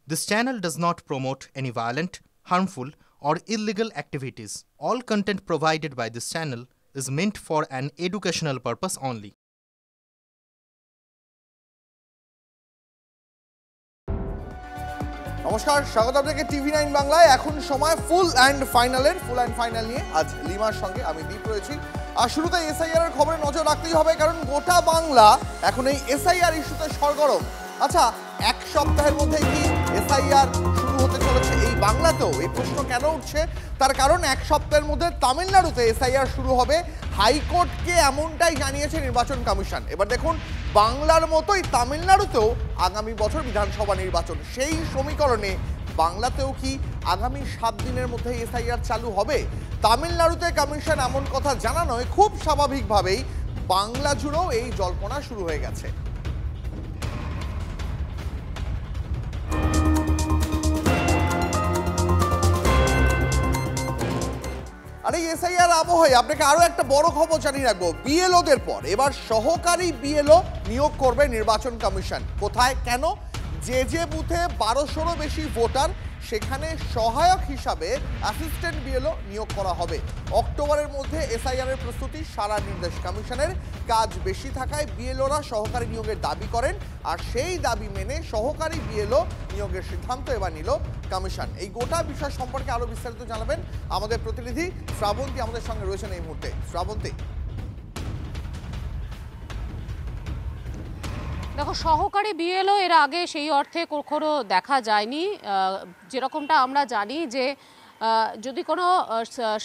This channel does not promote any violent, harmful, or illegal activities. All content provided by this channel is meant for an educational purpose only. নমস্কার, স্বাগত আপনাকে TV9 বাংলায়। এখন সময় full and final নিয়ে আজ লিমার সঙ্গে আমি দীপ রয়েছি। আর শুরুতে এসআইআর এর খবরে নজর রাখতেই হবে, কারণ গোটা বাংলা এখন এই এসআইআর ইস্যুতে সরগরম। আচ্ছা, এক সপ্তাহের মধ্যে কি এসআইআর শুরু হতে চলেছে এই বাংলাতেও? এই প্রশ্ন কেন উঠছে? তার কারণ এক সপ্তাহের মধ্যে তামিলনাড়ুতে এসআইআর শুরু হবে। হাইকোর্টকে এমনটাই জানিয়েছে নির্বাচন কমিশন। এবার দেখুন, বাংলার মতোই তামিলনাড়ুতেও আগামী বছর বিধানসভা নির্বাচন। সেই সমীকরণে বাংলাতেও কি আগামী 7 দিনের মধ্যে এসআইআর চালু হবে? তামিলনাড়ুতে কমিশন এমন কথা জানানোয় খুব স্বাভাবিকভাবেই বাংলা জুড়েও এই জল্পনা শুরু হয়ে গেছে। আর এই এসআইআর আবহে আপনাকে আরো একটা বড় খবর জানিয়ে রাখবো। বিএলওদের পর এবার সহকারী বিএলও নিয়োগ করবে নির্বাচন কমিশন। কোথায়, কেন? যে বুথে 1200-রও বেশি ভোটার, সেখানে সহায়ক হিসাবে অ্যাসিস্ট্যান্ট বিএলও নিয়োগ করা হবে। অক্টোবরের মধ্যে এসআইআর এর প্রস্তুতি সারা নির্দেশ কমিশনের। কাজ বেশি থাকায় বিএলওরা সহকারী নিয়োগের দাবি করেন, আর সেই দাবি মেনে সহকারী বিএলও নিয়োগের সিদ্ধান্ত এবার নিল কমিশন। এই গোটা বিষয় সম্পর্কে আরো বিস্তারিত জানাবেন আমাদের প্রতিনিধি শ্রাবন্তী, আমাদের সঙ্গে রয়েছেন এই মুহূর্তে। শ্রাবন্তী, দেখো, সহকারী বিএলও এর আগে সেই অর্থে কখনো দেখা যায়নি। যেরকমটা আমরা জানি যে যদি কোনো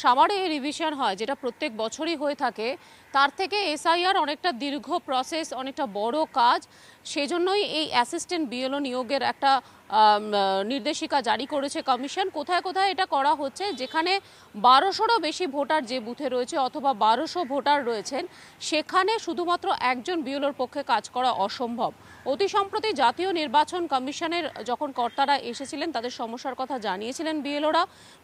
সামারি রিভিশন হয়, যেটা প্রত্যেক বছরই হয়ে থাকে, তার থেকে এসআইআর অনেকটা দীর্ঘ প্রসেস, অনেকটা বড় কাজ। সেজন্যই এই অ্যাসিস্ট্যান্ট বিএলও নিয়োগের একটা নির্দেশিকা জারি করেছে কমিশন। কোথায় কোথায় এটা করা হচ্ছে? যেখানে 1200-রও বেশি ভোটার যে বুথে রয়েছে অথবা 1200 ভোটার রয়েছেন, সেখানে শুধুমাত্র একজন বিএলওর পক্ষে কাজ করা অসম্ভব। অতি সম্প্রতি জাতীয় নির্বাচন কমিশনের যখন কর্তারা এসেছিলেন, তাদের সমস্যার কথা জানিয়েছিলেন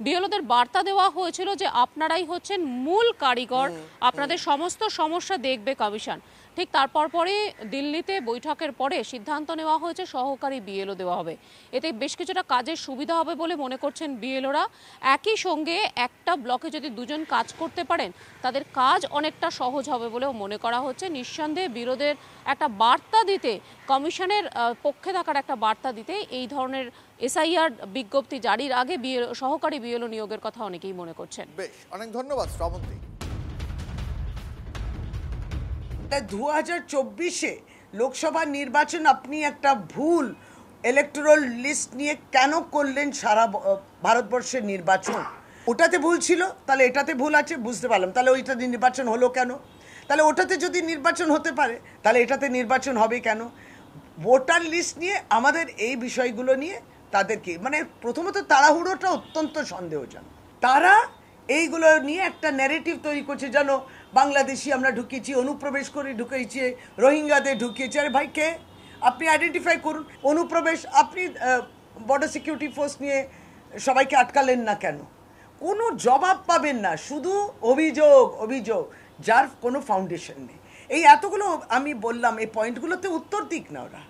বিএলওদের বার্তা দেওয়া হয়েছিল যে আপনারাই হচ্ছেন মূল কারিগর, আপনাদের সমস্ত সমস্যা দেখবে কমিশন। ঠিক তারপর পরে দিল্লিতে বৈঠকের পরে সিদ্ধান্ত নেওয়া হয়েছে সহকারী বিএলও দেওয়া হবে। এতে বেশ কিছুটা কাজের সুবিধা হবে বলে মনে করছেন বিএলওরা। একই সঙ্গে একটা ব্লকে যদি দুজন কাজ করতে পারেন, তাদের কাজ অনেকটা সহজ হবে বলেও মনে করা হচ্ছে। নিঃসন্দেহে বিরোধের একটা বার্তা দিতে, কমিশনের পক্ষে থাকার একটা বার্তা দিতে এই ধরনের এসআইআর বিজ্ঞপ্তি জারির আগে সহকারী বিএলও নিয়োগের কথা অনেকেই মনে করছেন। বেশ, অনেক ধন্যবাদ শ্রাবন্তী। 2024-এ লোকসভা নির্বাচন আপনি একটা ভুল ইলেকটোরাল লিস্ট নিয়ে কেন করলেন? সারা ভারতবর্ষের নির্বাচন ওটাতে ভুল ছিল, তাহলে এটাতে ভুল আছে, বুঝতে পারলাম। তাহলে ওইটাতে নির্বাচন হলো কেন? তাহলে ওটাতে যদি নির্বাচন হতে পারে, তাহলে এটাতে নির্বাচন হবে কেন? ভোটার লিস্ট নিয়ে আমাদের এই বিষয়গুলো নিয়ে তাদেরকে, মানে প্রথমত তাড়াহুড়োটা অত্যন্ত সন্দেহজনক। তারা এইগুলো নিয়ে একটা ন্যারেটিভ তৈরি করছে, যেন বাংলাদেশি আমরা ঢুকিয়েছি, অনুপ্রবেশ করে ঢুকিয়েছি, রোহিঙ্গাদের ঢুকিয়েছি। আরে ভাই, কে? আপনি আইডেন্টিফাই করুন। অনুপ্রবেশ, আপনি বর্ডার সিকিউরিটি ফোর্স নিয়ে সবাইকে আটকালেন না কেন? কোনো জবাব পাবেন না, শুধু অভিযোগ, যার কোনো ফাউন্ডেশন নেই। এই এতগুলো আমি বললাম, এই পয়েন্টগুলোতে উত্তর দিক না ওরা।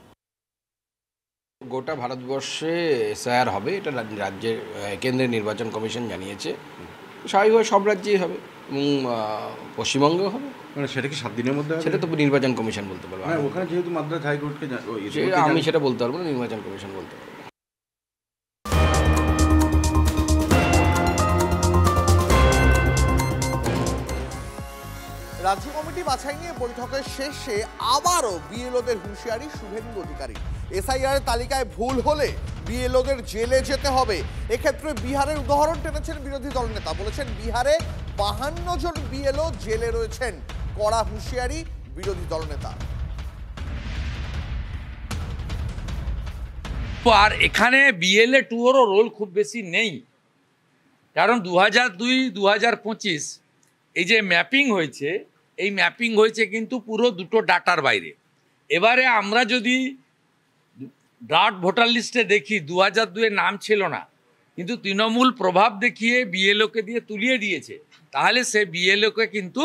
গোটা ভারতবর্ষে এসআইআর হবে, এটা রাজ্যের কেন্দ্রীয় নির্বাচন কমিশন জানিয়েছে। স্বাভাবিকভাবে সব রাজ্যেই হবে এবং পশ্চিমবঙ্গেও হবে। মানে সেটা কি 7 দিনের মধ্যে? সেটা তো নির্বাচন কমিশন বলতে পারবে। ওখানে যেহেতু মাদ্রাজ হাইকোর্টকে আমি সেটা বলতে পারবো না, নির্বাচন কমিশন বলতে পারবে। রাজ্য কমিটি বাছাই নিয়ে বৈঠকের শেষে আবারও বিএলওদের হুঁশিয়ারি শুভেন্দু অধিকারী। এসআইআর তালিকায় ভুল হলে বিএলওদের জেলে যেতে হবে। এক্ষেত্রে বিহারের উদাহরণ টেনেছেন বিরোধী দলনেতা, বলেছেন বিহারে 52 জন বিএলও জেলে রয়েছেন। কড়া হুঁশিয়ারি বিরোধী দলনেতা। আর এখানে বিএলএ 2-এরও রোল খুব বেশি নেই, কারণ 2002-2025 এই যে ম্যাপিং হয়েছে, এই ম্যাপিং হয়েছে কিন্তু পুরো দুটো ডাটার বাইরে। এবারে আমরা যদি ড্রাফট ভোটার লিস্টে দেখি 2002-এর নাম ছিল না, কিন্তু তৃণমূল প্রভাব দেখিয়ে বিএলওকে দিয়ে তুলিয়ে দিয়েছে, তাহলে সে বিএলওকে কিন্তু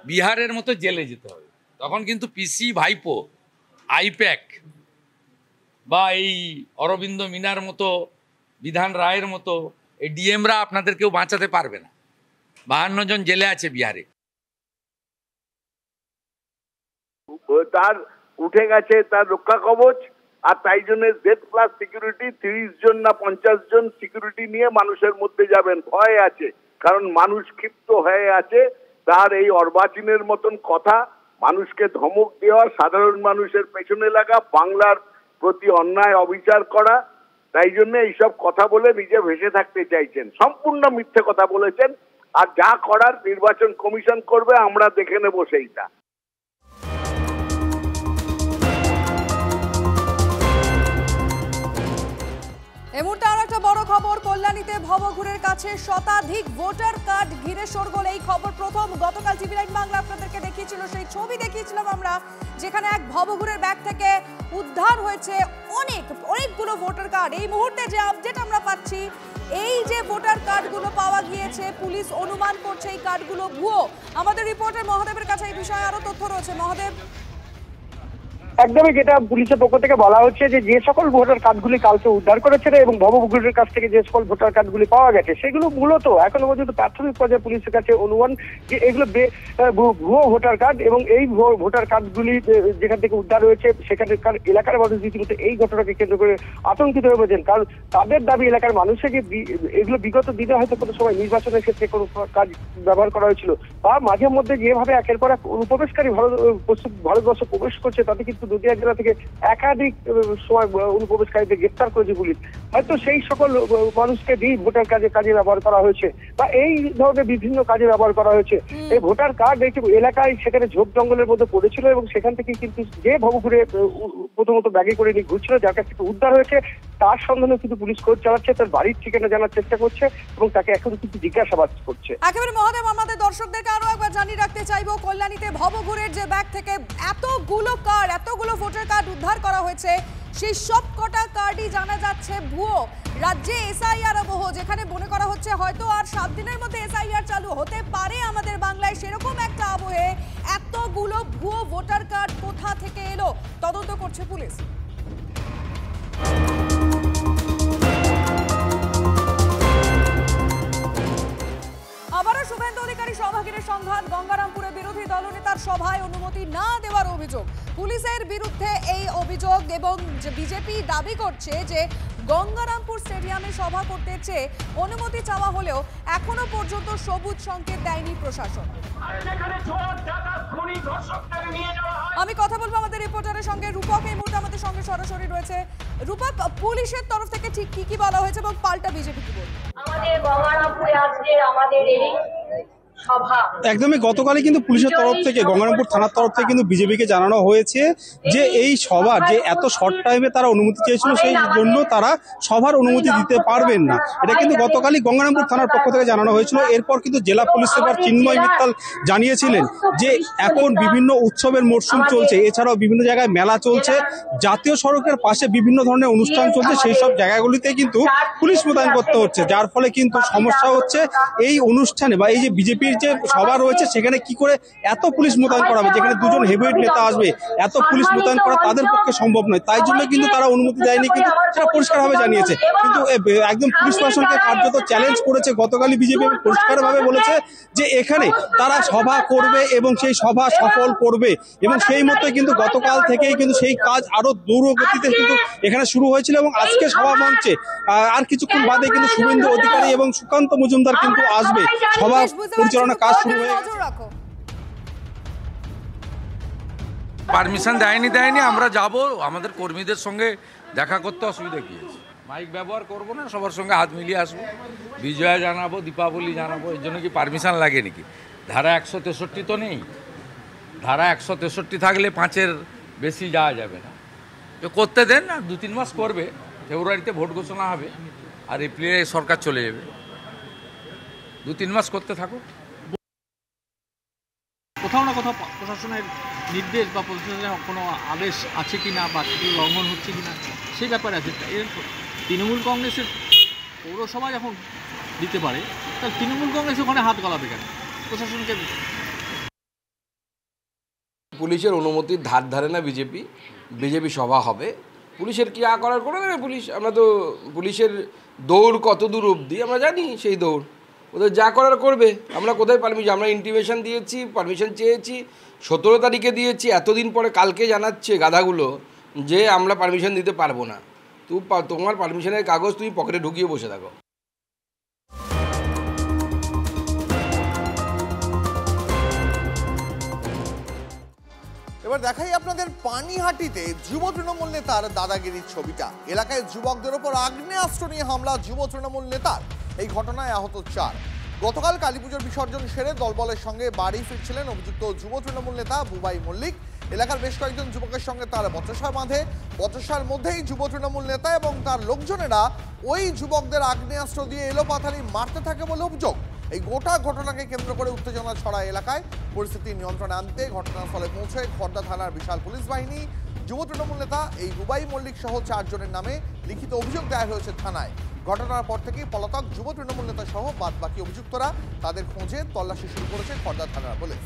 বিহারের মতো জেলে যেতে হবে। তখন কিন্তু পিসি ভাইপো, আইপ্যাক বা এই অরবিন্দ মিনার মতো, বিধান রায়ের মতো এই ডিএমরা আপনাদের কেউ বাঁচাতে পারবে না। 52 জন জেলে আছে বিহারে। তার উঠে গেছে তার রক্ষা কবচ, আর তাই জন্য Z+ সিকিউরিটি 30 জন না 50 জন সিকিউরিটি নিয়ে মানুষের মধ্যে যাবেন, ভয় আছে। কারণ মানুষ ক্ষিপ্ত হয়ে আছে, তার এই অর্বাচীনের মতন কথা, মানুষকে ধমক দেওয়া, সাধারণ মানুষের পেছনে লাগা, বাংলার প্রতি অন্যায় অবিচার করা, তাই জন্য এইসব কথা বলে নিজে ভেসে থাকতে চাইছেন। সম্পূর্ণ মিথ্যে কথা বলেছেন, আর যা করার নির্বাচন কমিশন করবে, আমরা দেখে নেব সেইটা। এই মুহূর্তে আরো একটা বড় খবর, কল্যাণীতে ভবঘুরের কাছে শতাধিক ভোটার কার্ড ঘিরে শোরগোল। এই খবর প্রথম গতকাল TV9 বাংলা আপনাদেরকে দেখিয়েছিল, সেই ছবি দেখিয়েছিলাম আমরা, যেখানে এক ভবঘুরের ব্যাগ থেকে উদ্ধার হয়েছে অনেকগুলো ভোটার কার্ড। এই মুহূর্তে যে আপডেট আমরা পাচ্ছি, এই যে ভোটার কার্ডগুলো পাওয়া গিয়েছে, পুলিশ অনুমান করছে এই কার্ডগুলো ভুয়ো। আমাদের রিপোর্টার মহাদেবের কাছে এই বিষয়ে আরো তথ্য রয়েছে। মহাদেব, একদমই যেটা পুলিশের পক্ষ থেকে বলা হচ্ছে যে সকল ভোটার কার্ডগুলি কালকে উদ্ধার করেছে এবং ভবঘুরের কাছ থেকে যে সকল ভোটার কার্ডগুলি পাওয়া গেছে, সেগুলো মূলত এখনো পর্যন্ত প্রাথমিক পর্যায়ে পুলিশের কাছে অনুমান যে এগুলো ভুয়ো ভোটার কার্ড, এবং এই ভোটার কার্ডগুলি যেখান থেকে উদ্ধার হয়েছে সেখানকার এলাকার মানুষ রীতিমতো এই ঘটনাকে কেন্দ্র করে আতঙ্কিত হয়ে পড়েছেন। কারণ তাদের দাবি এলাকার মানুষের যে এগুলো বিগত দিনে হয়তো কোনো সময় নির্বাচনের ক্ষেত্রে কোনো কাজ ব্যবহার করা হয়েছিল, বা মাঝে মধ্যে যেভাবে একের পর এক অনুপ্রবেশকারী ভারতবর্ষ প্রবেশ করছে, তাতে কিন্তু নদিয়া জেলা থেকে একাধিক সময় অনুপ্রবেশকারীদের গ্রেফতার করেছে পুলিশ। হয়তো সেই সকল মানুষকে দিয়ে ভোটার কাজে ব্যবহার করা হয়েছে, বা এই ধরনের বিভিন্ন কাজে ব্যবহার করা হয়েছে। এই ভোটার কার্ড একটি এলাকায় সেখানে ঝোপ জঙ্গলের মধ্যে পড়েছিল, এবং সেখান থেকে কিন্তু যে ভবঘুরে প্রথমত ব্যাগে করে নিয়ে ঘুরছিল, যার কাছ থেকে উদ্ধার হয়েছে, তার সন্ধানে কিন্তু পুলিশ খোঁজ চালাচ্ছে, তার বাড়ির ঠিকানা জানার চেষ্টা করছে, এবং তাকে এখন কিন্তু জিজ্ঞাসাবাদ করছে। একেবারে মহাদেব, আমাদের দর্শকদেরকে আরো একবার জানিয়ে রাখতে চাইবো, কল্যাণীতে ভবঘুরের যে ব্যাগ থেকে এতগুলো ভোটার কার্ড উদ্ধার করা হয়েছে, সেই সব কটা কার্ডই জানা যাচ্ছে ভুয়ো। রাজ্যে SIR আবহ, যেখানে মনে করা হচ্ছে হয়তো আর 7 দিনের মধ্যে SIR চালু হতে পারে আমাদের বাংলায়, সেরকম একটা আবহে এতগুলো ভুয়ো ভোটার কার্ড কোথা থেকে এলো, তদন্ত করছে পুলিশ। আবারও শুভেন্দু অধিকারী সভাগীরের সংঘাত, গঙ্গারামপুরে বিরোধী দলনেতার সভায় অনুমতি না দেওয়ার অভিযোগ। পুলিশের বিরুদ্ধে এই অভিযোগ, এবং বিজেপি দাবি করছে যে গঙ্গারামপুর স্টেডিয়ামে সভা করতে চেয়ে অনুমতি চাওয়া হলেও এখনো পর্যন্ত সবুজ সংকেত দেয়নি প্রশাসন। আমি কথা বলবো আমাদের রিপোর্টারের সঙ্গে, রূপক এই মুহূর্তে আমাদের সঙ্গে সরাসরি রয়েছে। রূপক, পুলিশের তরফ থেকে ঠিক কি বলা হয়েছে এবং পাল্টা বিজেপি কি বলছে? আমাদের গঙ্গারামপুরে আজকে আমাদের এই একদমই গতকালই কিন্তু পুলিশের তরফ থেকে, গঙ্গারামপুর থানার তরফ থেকে কিন্তু বিজেপিকে জানানো হয়েছে যে এই সভার যে এত শর্ট টাইমে তারা অনুমতি চেয়েছিল, সেই জন্য তারা সভার অনুমতি দিতে পারবেন না। এটা কিন্তু গতকালই গঙ্গারামপুর থানার পক্ষ থেকে জানানো হয়েছিল। এরপর কিন্তু জেলা পুলিশ সুপার চিন্ময় মিত্তাল জানিয়েছিলেন যে এখন বিভিন্ন উৎসবের মরশুম চলছে, এছাড়াও বিভিন্ন জায়গায় মেলা চলছে, জাতীয় সড়কের পাশে বিভিন্ন ধরনের অনুষ্ঠান চলছে, সেই সব জায়গাগুলিতে কিন্তু পুলিশ মোতায়েন করতে হচ্ছে, যার ফলে কিন্তু সমস্যা হচ্ছে এই অনুষ্ঠানে বা এই যে বিজেপি যে সভা রয়েছে সেখানে কি করে এত পুলিশ মোতায়েন করা হবে, যেখানে দুজন হেভিওয়েট নেতা আসবে, এত পুলিশ মোতায়েন করা তাদের পক্ষে সম্ভব নয়। তাই জন্য কিন্তু তারা অনুমতি দেয়নি, কিন্তু সেটা পরিষ্কারভাবে জানিয়েছে। কিন্তু একদম পুলিশ প্রশাসনকে কার্যত চ্যালেঞ্জ করেছে গতকালই বিজেপি, পরিষ্কারভাবে বলেছে যে এখানে তারা সভা করবে এবং সেই সভা সফল করবে, এবং সেই মতোই কিন্তু গতকাল থেকেই কিন্তু সেই কাজ আরো দ্রুতগতিতে কিন্তু এখানে শুরু হয়েছিল, এবং আজকে সভা মঞ্চে আর কিছুক্ষণ বাদে কিন্তু শুভেন্দু অধিকারী এবং সুকান্ত মজুমদার কিন্তু আসবে। সভা পরিচালনা কাজ শুরু হয়ে গেছে। পারমিশন দেয়নি, আমরা যাব, আমাদের কর্মীদের সঙ্গে দেখা করতে অসুবিধা কি আছে? মাইক ব্যবহার করবো না, সবার সঙ্গে হাত মিলিয়ে আসবো, বিজয়া জানাবো, দীপাবলি জানাবো, এর জন্য কি পারমিশন লাগে নাকি? ধারা 163 তো নেই, ধারা 163 থাকলে 5-এর বেশি যাওয়া যাবে না। তো করতে দেন না, 2-3 মাস করবে, ফেব্রুয়ারিতে ভোট ঘোষণা হবে আর এপ্রিলে সরকার চলে যাবে, 2-3 মাস করতে থাকো। কোথাও না কোথাও প্রশাসনের নির্দেশ বা প্রশাসনের কোনো আদেশ আছে কিনা বা কিছু লঙ্ঘন হচ্ছে কিনা সেই ব্যাপারে আছে। এর তৃণমূল কংগ্রেসের পৌরসভা যখন দিতে পারে, তাহলে তৃণমূল কংগ্রেস ওখানে হাত গলাবে কেন? প্রশাসনকে পুলিশের অনুমতির ধার ধারে না বিজেপি সভা হবে, পুলিশের কি করার করে দেবে পুলিশ। আমরা তো পুলিশের দৌড় কত দূর অবধি আমরা জানি, সেই দৌড় ওদের যা করার করবে। আমরা কোথায় পারমিশন, আমরা ইন্টিমেশন দিয়েছি, পারমিশন চেয়েছি, 17 তারিখে দিয়েছি, এতদিন পরে কালকে জানাচ্ছে গাধাগুলো যে আমরা পারমিশন দিতে পারবো না। তোমার পারমিশনের কাগজ তুমি পকেটে ঢুকিয়ে বসে থাকো। এবার দেখাই আপনাদের পানিহাটিতে যুব তৃণমূল নেতার দাদাগিরির ছবিটা। এলাকায় যুবকদের ওপর আগ্নেয়াস্ত্র নিয়ে হামলা যুব তৃণমূল নেতার। এই ঘটনায় আহত 4। গতকাল কালীপুজোর বিসর্জন সেরে দলবলের সঙ্গে বাড়ি ফিরছিলেন অভিযুক্ত যুব তৃণমূল নেতা বুবাই মল্লিক। এলাকার বেশ কয়েকজন যুবকের সঙ্গে তার বচসা বাঁধে। বচসার মধ্যেই যুব তৃণমূল নেতা এবং তার লোকজনেরা ওই যুবকদের আগ্নেয়াস্ত্র দিয়ে এলোপাথারি মারতে থাকে বলে অভিযোগ। এই গোটা ঘটনাকে কেন্দ্র করে উত্তেজনা ছড়ায় এলাকায়। পরিস্থিতি নিয়ন্ত্রণে আনতে ঘটনাস্থলে পৌঁছে খড়দা থানার বিশাল পুলিশ বাহিনী। যুব তৃণমূল নেতা এই বুবাই মল্লিক সহ 4 জনের নামে লিখিত অভিযোগ দায়ের হয়েছে থানায়। ঘটনার পর থেকেই পলাতক যুব তৃণমূল নেতা সহ বাদবাকি অভিযুক্তরা তাদের খোঁজে তল্লাশি শুরু করেছে খড়দা থানার পুলিশ।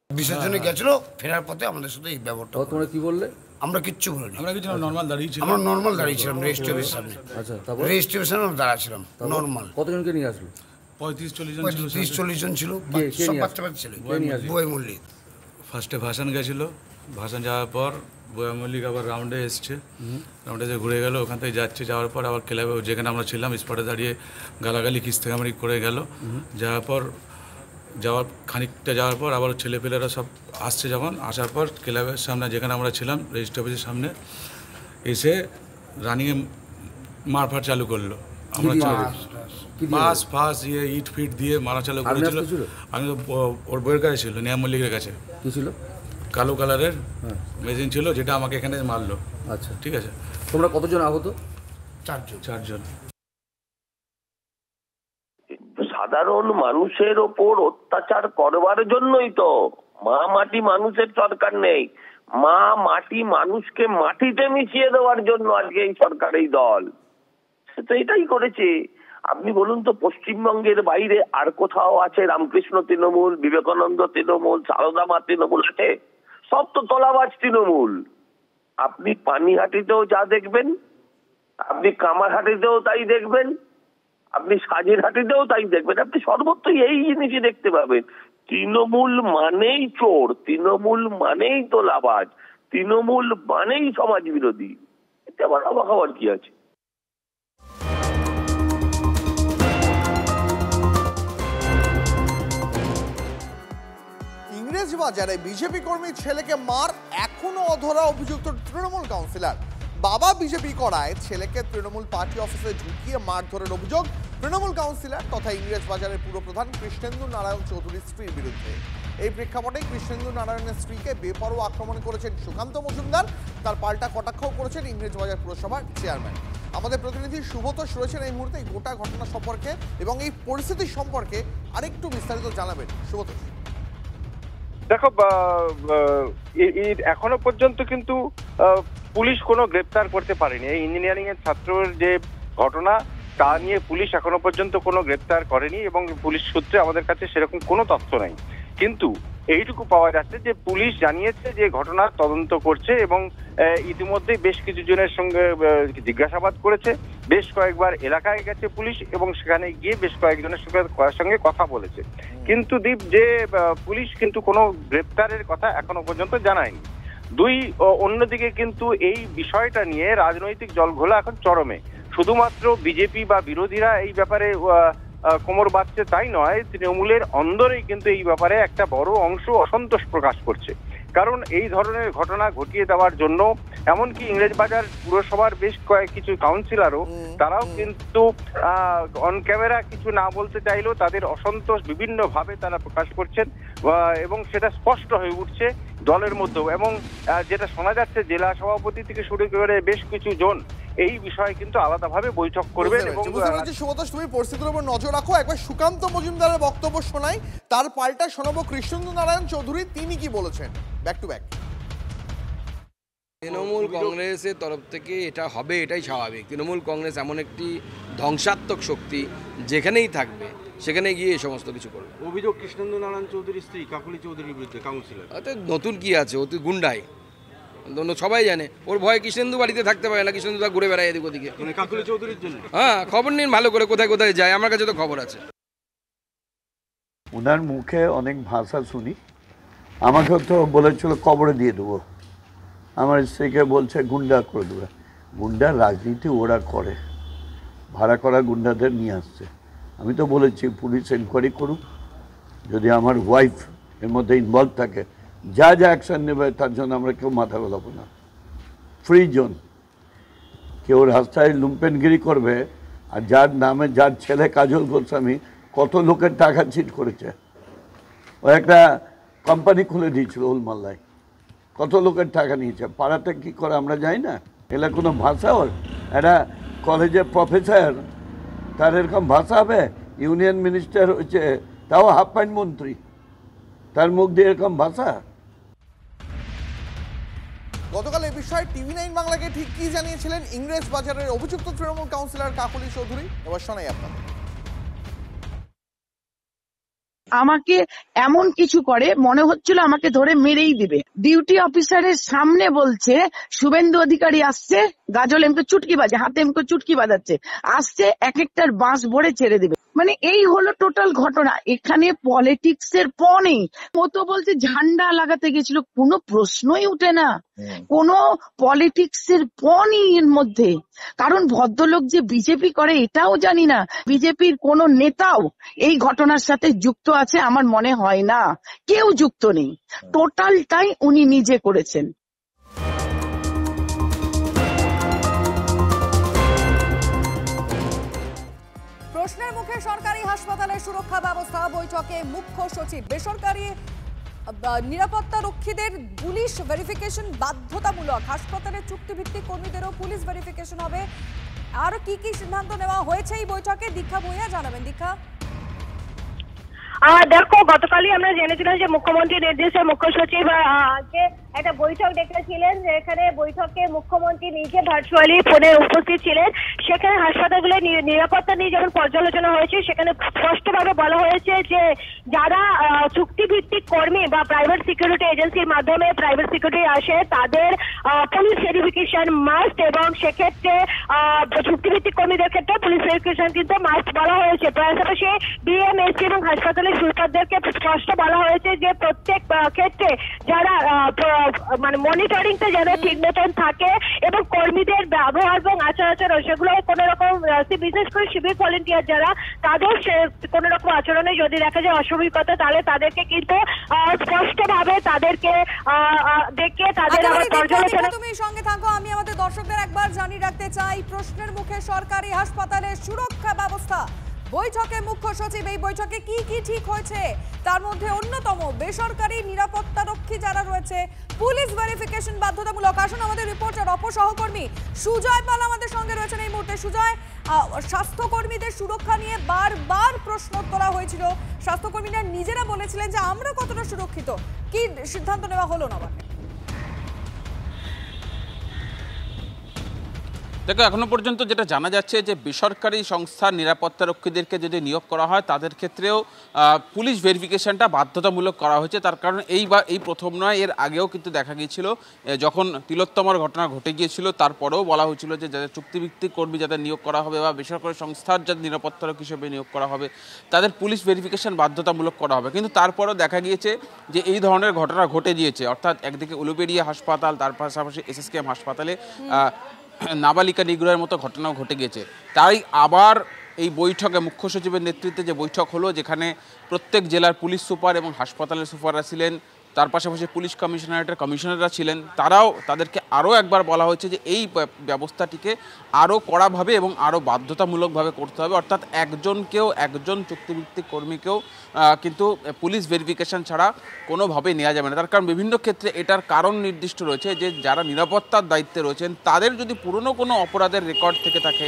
বিসর্জনে গেছিল, ফেরার পথে আমাদের সাথে এই ব্যাপারটা। তোমরা কি বললে? আমরা কিচ্ছু বলিনি, আমরা কিছু নরমাল দাঁড়িয়েছিলাম। আমরা নরমাল দাঁড়িয়েছিলাম রেজিস্ট্রেশনের সামনে। আচ্ছা, তারপর রেজিস্ট্রেশনে আমরা দাঁড়াছিলাম নরমাল। কতজনকে নিয়ে আসলো? 35-40 জন ছিল। সব বাচ্চা বাচ্চা ছিল। বুবাই মল্লিক ফার্স্টে ভাসান গেছিল, ভাসান যাওয়ার পর বুবাই মল্লিক আবার রাউন্ডে এসছে, রাউন্ডে যে ঘুরে গেল, ওখান থেকে যাচ্ছে, যাওয়ার পর আবার ক্লাবে যেখানে আমরা ছিলাম স্পটে দাঁড়িয়ে গালাগালি কিস্তেকামারি করে গেল। যাওয়ার পর খানিকটা যাওয়ার পর আবার ছেলেপেলেরা সব আসছে, যখন আসার পর ক্লাবের সামনে যেখানে আমরা ছিলাম রেজিস্ট্রি অফিসের সামনে এসে রানিংয়ে মারফাট চালু করলো। আমরা বাস ফাঁস ইট ফিট দিয়ে মারা চালু করেছিল। আমি তো ওর বইয়ের কাছে ছিল, নিয়াম মল্লিকের কাছে কি ছিল, কালো কালারের মেশিন ছিল, যেটা আমাকে এখানে মারলো। আচ্ছা, ঠিক আছে। তোমরা কতজন আহত? 4 জন। সাধারণ মানুষের ওপর অত্যাচার করবার জন্যই তো মা মাটি মানুষের সরকার নেই, মা মাটি মানুষকে মাটিতে মিশিয়ে দেওয়ার জন্য আজকে এই সরকার, এই দল সে তো এটাই করেছে। আপনি বলুন তো পশ্চিমবঙ্গের বাইরে আর কোথাও আছে রামকৃষ্ণ তৃণমূল, বিবেকানন্দ তৃণমূল, সারদা মা তৃণমূল আছে? সব তো তলাবাজ তৃণমূল। আপনি পানিহাটিতেও যা দেখবেন, আপনি কামারহাটিতেও তাই দেখবেন, আপনি সাজিরহাটিতেও তাই দেখবেন, আপনি সর্বত্রই এই জিনিসই দেখতে পাবেন। তৃণমূল মানেই চোর, তৃণমূল মানেই তোলাবাজ, তৃণমূল মানেই সমাজ বিরোধী। এতে আবার অবাক হওয়ার কি আছে? ইংরেজবাজারে বিজেপি কর্মীর ছেলেকে মার এখনো অধরা অভিযুক্ত তৃণমূল কাউন্সিলর। বাবা বিজেপি করায় ছেলেকে তৃণমূল পার্টি অফিসে ঢুকিয়ে মারধরের অভিযোগ তৃণমূল কাউন্সিলর তথা ইংরেজবাজারের পুরপ্রধান কৃষ্ণেন্দু নারায়ণ চৌধুরীর স্ত্রীর বিরুদ্ধে। এই প্রেক্ষাপটে কৃষ্ণেন্দু নারায়ণের স্ত্রীকে বেপরোয়া আক্রমণ করেছেন সুকান্ত মজুমদার, তার পাল্টা কটাক্ষও করেছেন ইংরেজবাজার পুরসভার চেয়ারম্যান। আমাদের প্রতিনিধি সুব্রত রয়েছেন এই মুহূর্তে এই গোটা ঘটনা সম্পর্কে এবং এই পরিস্থিতি সম্পর্কে আরেকটু বিস্তারিত জানাবেন। সুব্রত, দেখো, এখনো পর্যন্ত কিন্তু পুলিশ কোনো গ্রেপ্তার করতে পারেনি। এই ইঞ্জিনিয়ারিং এর ছাত্রের যে ঘটনা তা নিয়ে পুলিশ এখনো পর্যন্ত কোনো গ্রেপ্তার করেনি এবং পুলিশ সূত্রে আমাদের কাছে সেরকম কোনো তথ্য নাই। কিন্তু এইটুকু পাওয়া যাচ্ছে যে পুলিশ জানিয়েছে যে ঘটনার তদন্ত করছে এবং ইতিমধ্যে বেশ কিছু জনের সঙ্গে জিজ্ঞাসাবাদ করেছে। বেশ কয়েকবার এলাকায় গেছে পুলিশ এবং সেখানে গিয়ে বেশ কয়েকজনের সঙ্গে কথা বলেছে। কিন্তু দীপ, যে পুলিশ কিন্তু কোনো গ্রেপ্তারের কথা এখনো পর্যন্ত জানায়নি। অন্যদিকে কিন্তু এই বিষয়টা নিয়ে রাজনৈতিক জলঘোলা এখন চরমে। শুধুমাত্র বিজেপি বা বিরোধীরা এই ব্যাপারে কোমর বাঁধছে তাই নয়, তৃণমূলের অন্দরেই কিন্তু এই ব্যাপারে একটা বড় অংশ অসন্তোষ প্রকাশ করছে। কারণ এই ধরনের ঘটনা ঘটিয়ে দেওয়ার জন্য এমনকি ইংরেজবাজার পুরসভার বেশ কিছু কাউন্সিলরও তারাও কিন্তু অন ক্যামেরা কিছু না বলতে চাইলেও তাদের অসন্তোষ বিভিন্ন ভাবে তারা প্রকাশ করছেন এবং সেটা স্পষ্ট হয়ে উঠছে দলের মধ্যেও। এবং যেটা শোনা যাচ্ছে জেলা সভাপতি থেকে শুরু করে বেশ কিছু জন এই বিষয়ে কিন্তু আলাদাভাবে বৈঠক করবেন। এবং তুমি পরিস্থিতির উপর নজর রাখো। একবার সুকান্ত মজুমদারের বক্তব্য শোনাই, তার পাল্টা শোনাবো কৃষ্ণেন্দু নারায়ণ চৌধুরী, তিনি কি বলেছেন। Back to back. তৃণমূল কংগ্রেসের তরফ থেকে এটা হবে, এটাই স্বাভাবিক। তৃণমূল কংগ্রেস এমন একটি ধ্বংসাত্মক শক্তি, যেখানেই থাকবে সেখানে গিয়ে এই সমস্ত কিছু করবে। অভিযোগ কৃষ্ণেন্দু নারায়ণ চৌধুরীর স্ত্রী কাকুলি চৌধুরীর বিরুদ্ধে কাউন্সিলর। নতুন কি আছে, অতি গুন্ডাই, সবাই জানে। ওর ভয়ে কৃষ্ণেন্দু বাড়িতে থাকতে পারে না, কৃষ্ণেন্দু তা ঘুরে বেড়ায় এদিক ওদিকে। মানে কাকুলি চৌধুরীর জন্য? হ্যাঁ, খবর নিন ভালো করে কোথায় কোথায় যায়, আমার কাছে তো খবর আছে। ওনার মুখে অনেক ভাষা শুনি। আমাকেও তো বলেছিল কবরে দিয়ে দেবো, আমার স্ত্রীকে বলছে গুন্ডা করে দেবে। গুন্ডার রাজনীতি ওরা করে, ভাড়া করা গুন্ডাদের নিয়ে আসছে। আমি তো বলেছি পুলিশ এনকোয়ারি করুক, যদি আমার ওয়াইফ এর মধ্যে ইনভলভ থাকে যা যা অ্যাকশন নেবে তার জন্য আমরা কেউ মাথা গলাবো না। Free zone. কেউ রাস্তায় লুম্পেনগিরি করবে, আর যার নামে যার ছেলে কাজল গোস্বামী কত লোকের টাকা চিট করেছে, ও একটা কোম্পানি খুলে দিয়েছিল উলমাল্লায়, কত লোকের টাকা নিয়েছে। পাড়াতে কি করে আমরা যাই না? এলা কোনো ভাষা ওর? একটা কলেজের প্রফেসর, তার এরকম ভাষা হবে? ইউনিয়ন মিনিস্টার হয়েছে, তাও হাফ প্যান্ট মন্ত্রী, তার মুখ দিয়ে এরকম ভাষা? গতকাল এই বিষয়ে TV9 বাংলাকে ঠিক কি জানিয়েছিলেন ইংরেজ বাজারের অভিযুক্ত তৃণমূল কাউন্সিলর কাকলি চৌধুরী, এবার শোনাই আপনাদের। আমাকে এমন কিছু করে মনে হচ্ছিল আমাকে ধরে মেরেই দিবে। ডিউটি অফিসারের সামনে বলছে শুভেন্দু অধিকারী আসছে, গাজল এমকে চুটকি বাজে, হাতে এমকে চুটকি বাজাচ্ছে, আসছে এক একটার বাঁশ ভরে ছেড়ে দিবে। মানে এই হলো টোটাল ঘটনা। এখানে পলিটিক্স এর প নেই। ও তো বলছে ঝান্ডা লাগাতে গেছিল, কোনো প্রশ্নই উঠে না, কোনো পলিটিক্স এর প নেই এর মধ্যে। কারণ ভদ্রলোক যে বিজেপি করে এটাও জানি না, বিজেপির কোন নেতাও এই ঘটনার সাথে যুক্ত আছে আমার মনে হয় না, কেউ যুক্ত নেই, টোটালটাই উনি নিজে করেছেন। প্রশ্নের মুখে সরকারি হাসপাতালের সুরক্ষা ব্যবস্থা, বৈঠকে মুখ্য সচিব। বেসরকারি নিরাপত্তা রক্ষীদের পুলিশ ভেরিফিকেশন বাধ্যতামূলক, হাসপাতালের চুক্তিভিত্তিক কর্মীদেরও পুলিশ ভেরিফিকেশন হবে। আর কি কি সিদ্ধান্ত নেওয়া হয়েছে এই বৈঠকে, দীক্ষা ভূঁইয়া জানাবেন। দীক্ষা, দেখো, গতকালই আমরা জেনেছিলাম যে মুখ্যমন্ত্রীর নির্দেশে মুখ্য সচিব আজকে একটা বৈঠক ডেকেছিলেন, যেখানে বৈঠকে মুখ্যমন্ত্রী নিজে ভার্চুয়ালি ফোনে উপস্থিত ছিলেন। সেখানে হাসপাতালগুলোর নিরাপত্তা নিয়ে যেমন পর্যালোচনা হয়েছে, সেখানে স্পষ্টভাবে বলা হয়েছে যে যারা চুক্তিভিত্তিক কর্মী বা প্রাইভেট সিকিউরিটি এজেন্সির মাধ্যমে প্রাইভেট সিকিউরিটি আসে তাদের পুলিশ ভেরিফিকেশন মাস্ট, এবং সেক্ষেত্রে চুক্তিভিত্তিক কর্মীদের ক্ষেত্রে পুলিশ ভেরিফিকেশন কিন্তু মাস্ট বলা হয়েছে। পাশাপাশি ডিএমএসসি এবং হাসপাতালের সুপারদেরকে স্পষ্ট বলা হয়েছে যে প্রত্যেক ক্ষেত্রে যারা মানে মনিটরিংটা যেন ঠিক মতন থাকে এবং কর্মীদের ব্যবহার এবং আচার সেগুলো কোনো রকম, বিশেষ করে সিভিক ভলেন্টিয়ার যারা, তাদের কোনো রকম আচরণে যদি দেখা যায় অস্বাভাবিকতা, তাহলে তাদেরকে কিন্তু স্পষ্টভাবে তাদেরকে দেখে তাদের পর্যালোচনা। তুমি সঙ্গে থাকো, আমি আমাদের দর্শকদের একবার জানিয়ে রাখতে চাই প্রশ্নের মুখে সরকারি হাসপাতালের সুরক্ষা ব্যবস্থা, বৈঠকে মুখ্য সচিব। এই বৈঠকে কি কি ঠিক হয়েছে তার মধ্যে অন্যতম বেসরকারি নিরাপত্তা রক্ষী যারা রয়েছে পুলিশ ভেরিফিকেশন বাধ্যতামূলক। আসুন আমাদের রিপোর্টার অপসহকর্মী সুজয় পাল আমাদের সঙ্গে রয়েছেন এই মুহূর্তে। সুজয়, স্বাস্থ্যকর্মীদের সুরক্ষা নিয়ে বারবার প্রশ্ন তোলা হয়েছিল, স্বাস্থ্যকর্মীরা নিজেরা বলেছিলেন যে আমরা কতটা সুরক্ষিত, কি সিদ্ধান্ত নেওয়া হলো না? দেখো, এখনো পর্যন্ত যেটা জানা যাচ্ছে যে বেসরকারি সংস্থার নিরাপত্তারক্ষীদেরকে যদি নিয়োগ করা হয় তাদের ক্ষেত্রেও পুলিশ ভেরিফিকেশনটা বাধ্যতামূলক করা হয়েছে। তার কারণ এই প্রথম নয়, এর আগেও কিন্তু দেখা গিয়েছিল যখন তিলোত্তমার ঘটনা ঘটে গিয়েছিল, তারপরেও বলা হয়েছিল যে যাদের চুক্তিভিত্তিক কর্মী যাদের নিয়োগ করা হবে বা বেসরকারি সংস্থার যাদের নিরাপত্তারক্ষী হিসেবে নিয়োগ করা হবে তাদের পুলিশ ভেরিফিকেশন বাধ্যতামূলক করা হবে। কিন্তু তারপরেও দেখা গিয়েছে যে এই ধরনের ঘটনা ঘটে গিয়েছে, অর্থাৎ একদিকে উলুবেড়িয়া হাসপাতাল, তার পাশাপাশি SSKM হাসপাতালে নাবালিকা নিগ্রহের মতো ঘটনাও ঘটে গেছে। তাই আবার এই বৈঠকে মুখ্য সচিবের নেতৃত্বে যে বৈঠক হলো, যেখানে প্রত্যেক জেলার পুলিশ সুপার এবং হাসপাতালের সুপাররা ছিলেন, তার পাশাপাশি পুলিশ কমিশনারেটের কমিশনাররা ছিলেন, তাদেরকে আরও একবার বলা হয়েছে যে এই ব্যবস্থাটিকে আরও কড়াভাবে এবং আরও বাধ্যতামূলকভাবে করতে হবে। অর্থাৎ একজন চুক্তিভিত্তিক কর্মীকেও কিন্তু পুলিশ ভেরিফিকেশন ছাড়া কোনোভাবেই নেওয়া যাবে না। তার কারণ বিভিন্ন ক্ষেত্রে এটার কারণ নির্দিষ্ট রয়েছে যে যারা নিরাপত্তার দায়িত্বে রয়েছেন তাদের যদি পুরনো কোনো অপরাধের রেকর্ড থেকে থাকে,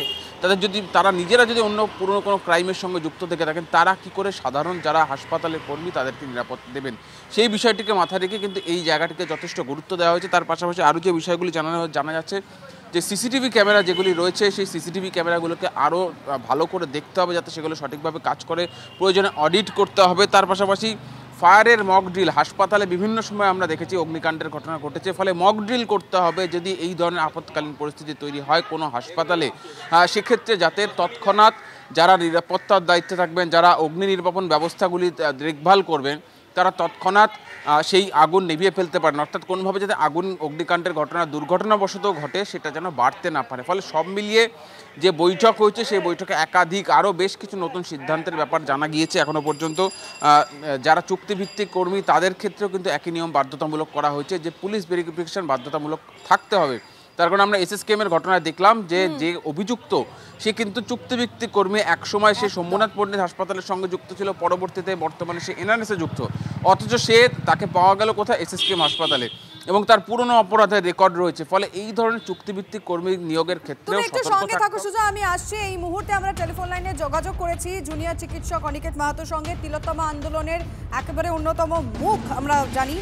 তারা নিজেরা যদি অন্য পুরনো কোনো ক্রাইমের সঙ্গে যুক্ত থেকে থাকেন, তারা কি করে সাধারণ যারা হাসপাতালের কর্মী তাদেরকে নিরাপত্তা দেবেন, সেই বিষয়টিকে মাথায় রেখে কিন্তু এই জায়গাটিকে যথেষ্ট গুরুত্ব দেওয়া হয়েছে। তার পাশাপাশি আরও যে বিষয়গুলি জানা যাচ্ছে যে সিসিটিভি ক্যামেরা যেগুলি রয়েছে, সেই সিসিটিভি ক্যামেরাগুলোকে আরও ভালো করে দেখতে হবে যাতে সেগুলো সঠিকভাবে কাজ করে, প্রয়োজনে অডিট করতে হবে। তার পাশাপাশি ফায়ারের মক ড্রিল, হাসপাতালে বিভিন্ন সময় আমরা দেখেছি অগ্নিকাণ্ডের ঘটনা ঘটেছে, ফলে মক ড্রিল করতে হবে যদি এই ধরনের আপৎকালীন পরিস্থিতি তৈরি হয় কোনো হাসপাতালে, সেক্ষেত্রে যাতে তৎক্ষণাৎ যারা নিরাপত্তার দায়িত্বে থাকবেন, যারা অগ্নি নির্বাপন ব্যবস্থাগুলি দেখভাল করবেন, তারা তৎক্ষণাৎ সেই আগুন নিভিয়ে ফেলতে পারেন, অর্থাৎ কোনোভাবে যাতে আগুন অগ্নিকাণ্ডের ঘটনা দুর্ঘটনাবশত ঘটে সেটা যেন বাড়তে না পারে। ফলে সব মিলিয়ে যে বৈঠক হয়েছে সেই বৈঠকে একাধিক আরও বেশ কিছু নতুন সিদ্ধান্তের ব্যাপার জানা গিয়েছে। এখনও পর্যন্ত যারা চুক্তিভিত্তিক কর্মী তাদের ক্ষেত্রেও কিন্তু একই নিয়ম বাধ্যতামূলক করা হয়েছে যে পুলিশ ভেরিফিকেশন বাধ্যতামূলক থাকতে হবে। তার কারণে আমরা এসএসকেএমের ঘটনায় দেখলাম যে অভিযুক্ত সে কিন্তু চুক্তিভিত্তিক কর্মী, একসময় সে শম্ভুনাথ পণ্ডিত হাসপাতালের সঙ্গে যুক্ত ছিল, পরবর্তীতে বর্তমানে সে এনআরএসে যুক্ত, অথচ তাকে পাওয়া গেল কোথায়? এসএসকেএম হাসপাতালে, এবং তার পুরনো অপরাধের রেকর্ড রয়েছে। ফলে এই ধরনের চুক্তিভিত্তিক কর্মী নিয়োগের ক্ষেত্রেও সঙ্গে থাকো সুজা, আমি আসছি। এই মুহূর্তে আমরা টেলিফোন লাইনে যোগাযোগ করেছি জুনিয়র চিকিৎসক অনিকেত মাহাতোর সঙ্গে, তিলোত্তমা আন্দোলনের একেবারে অন্যতম মুখ আমরা জানি।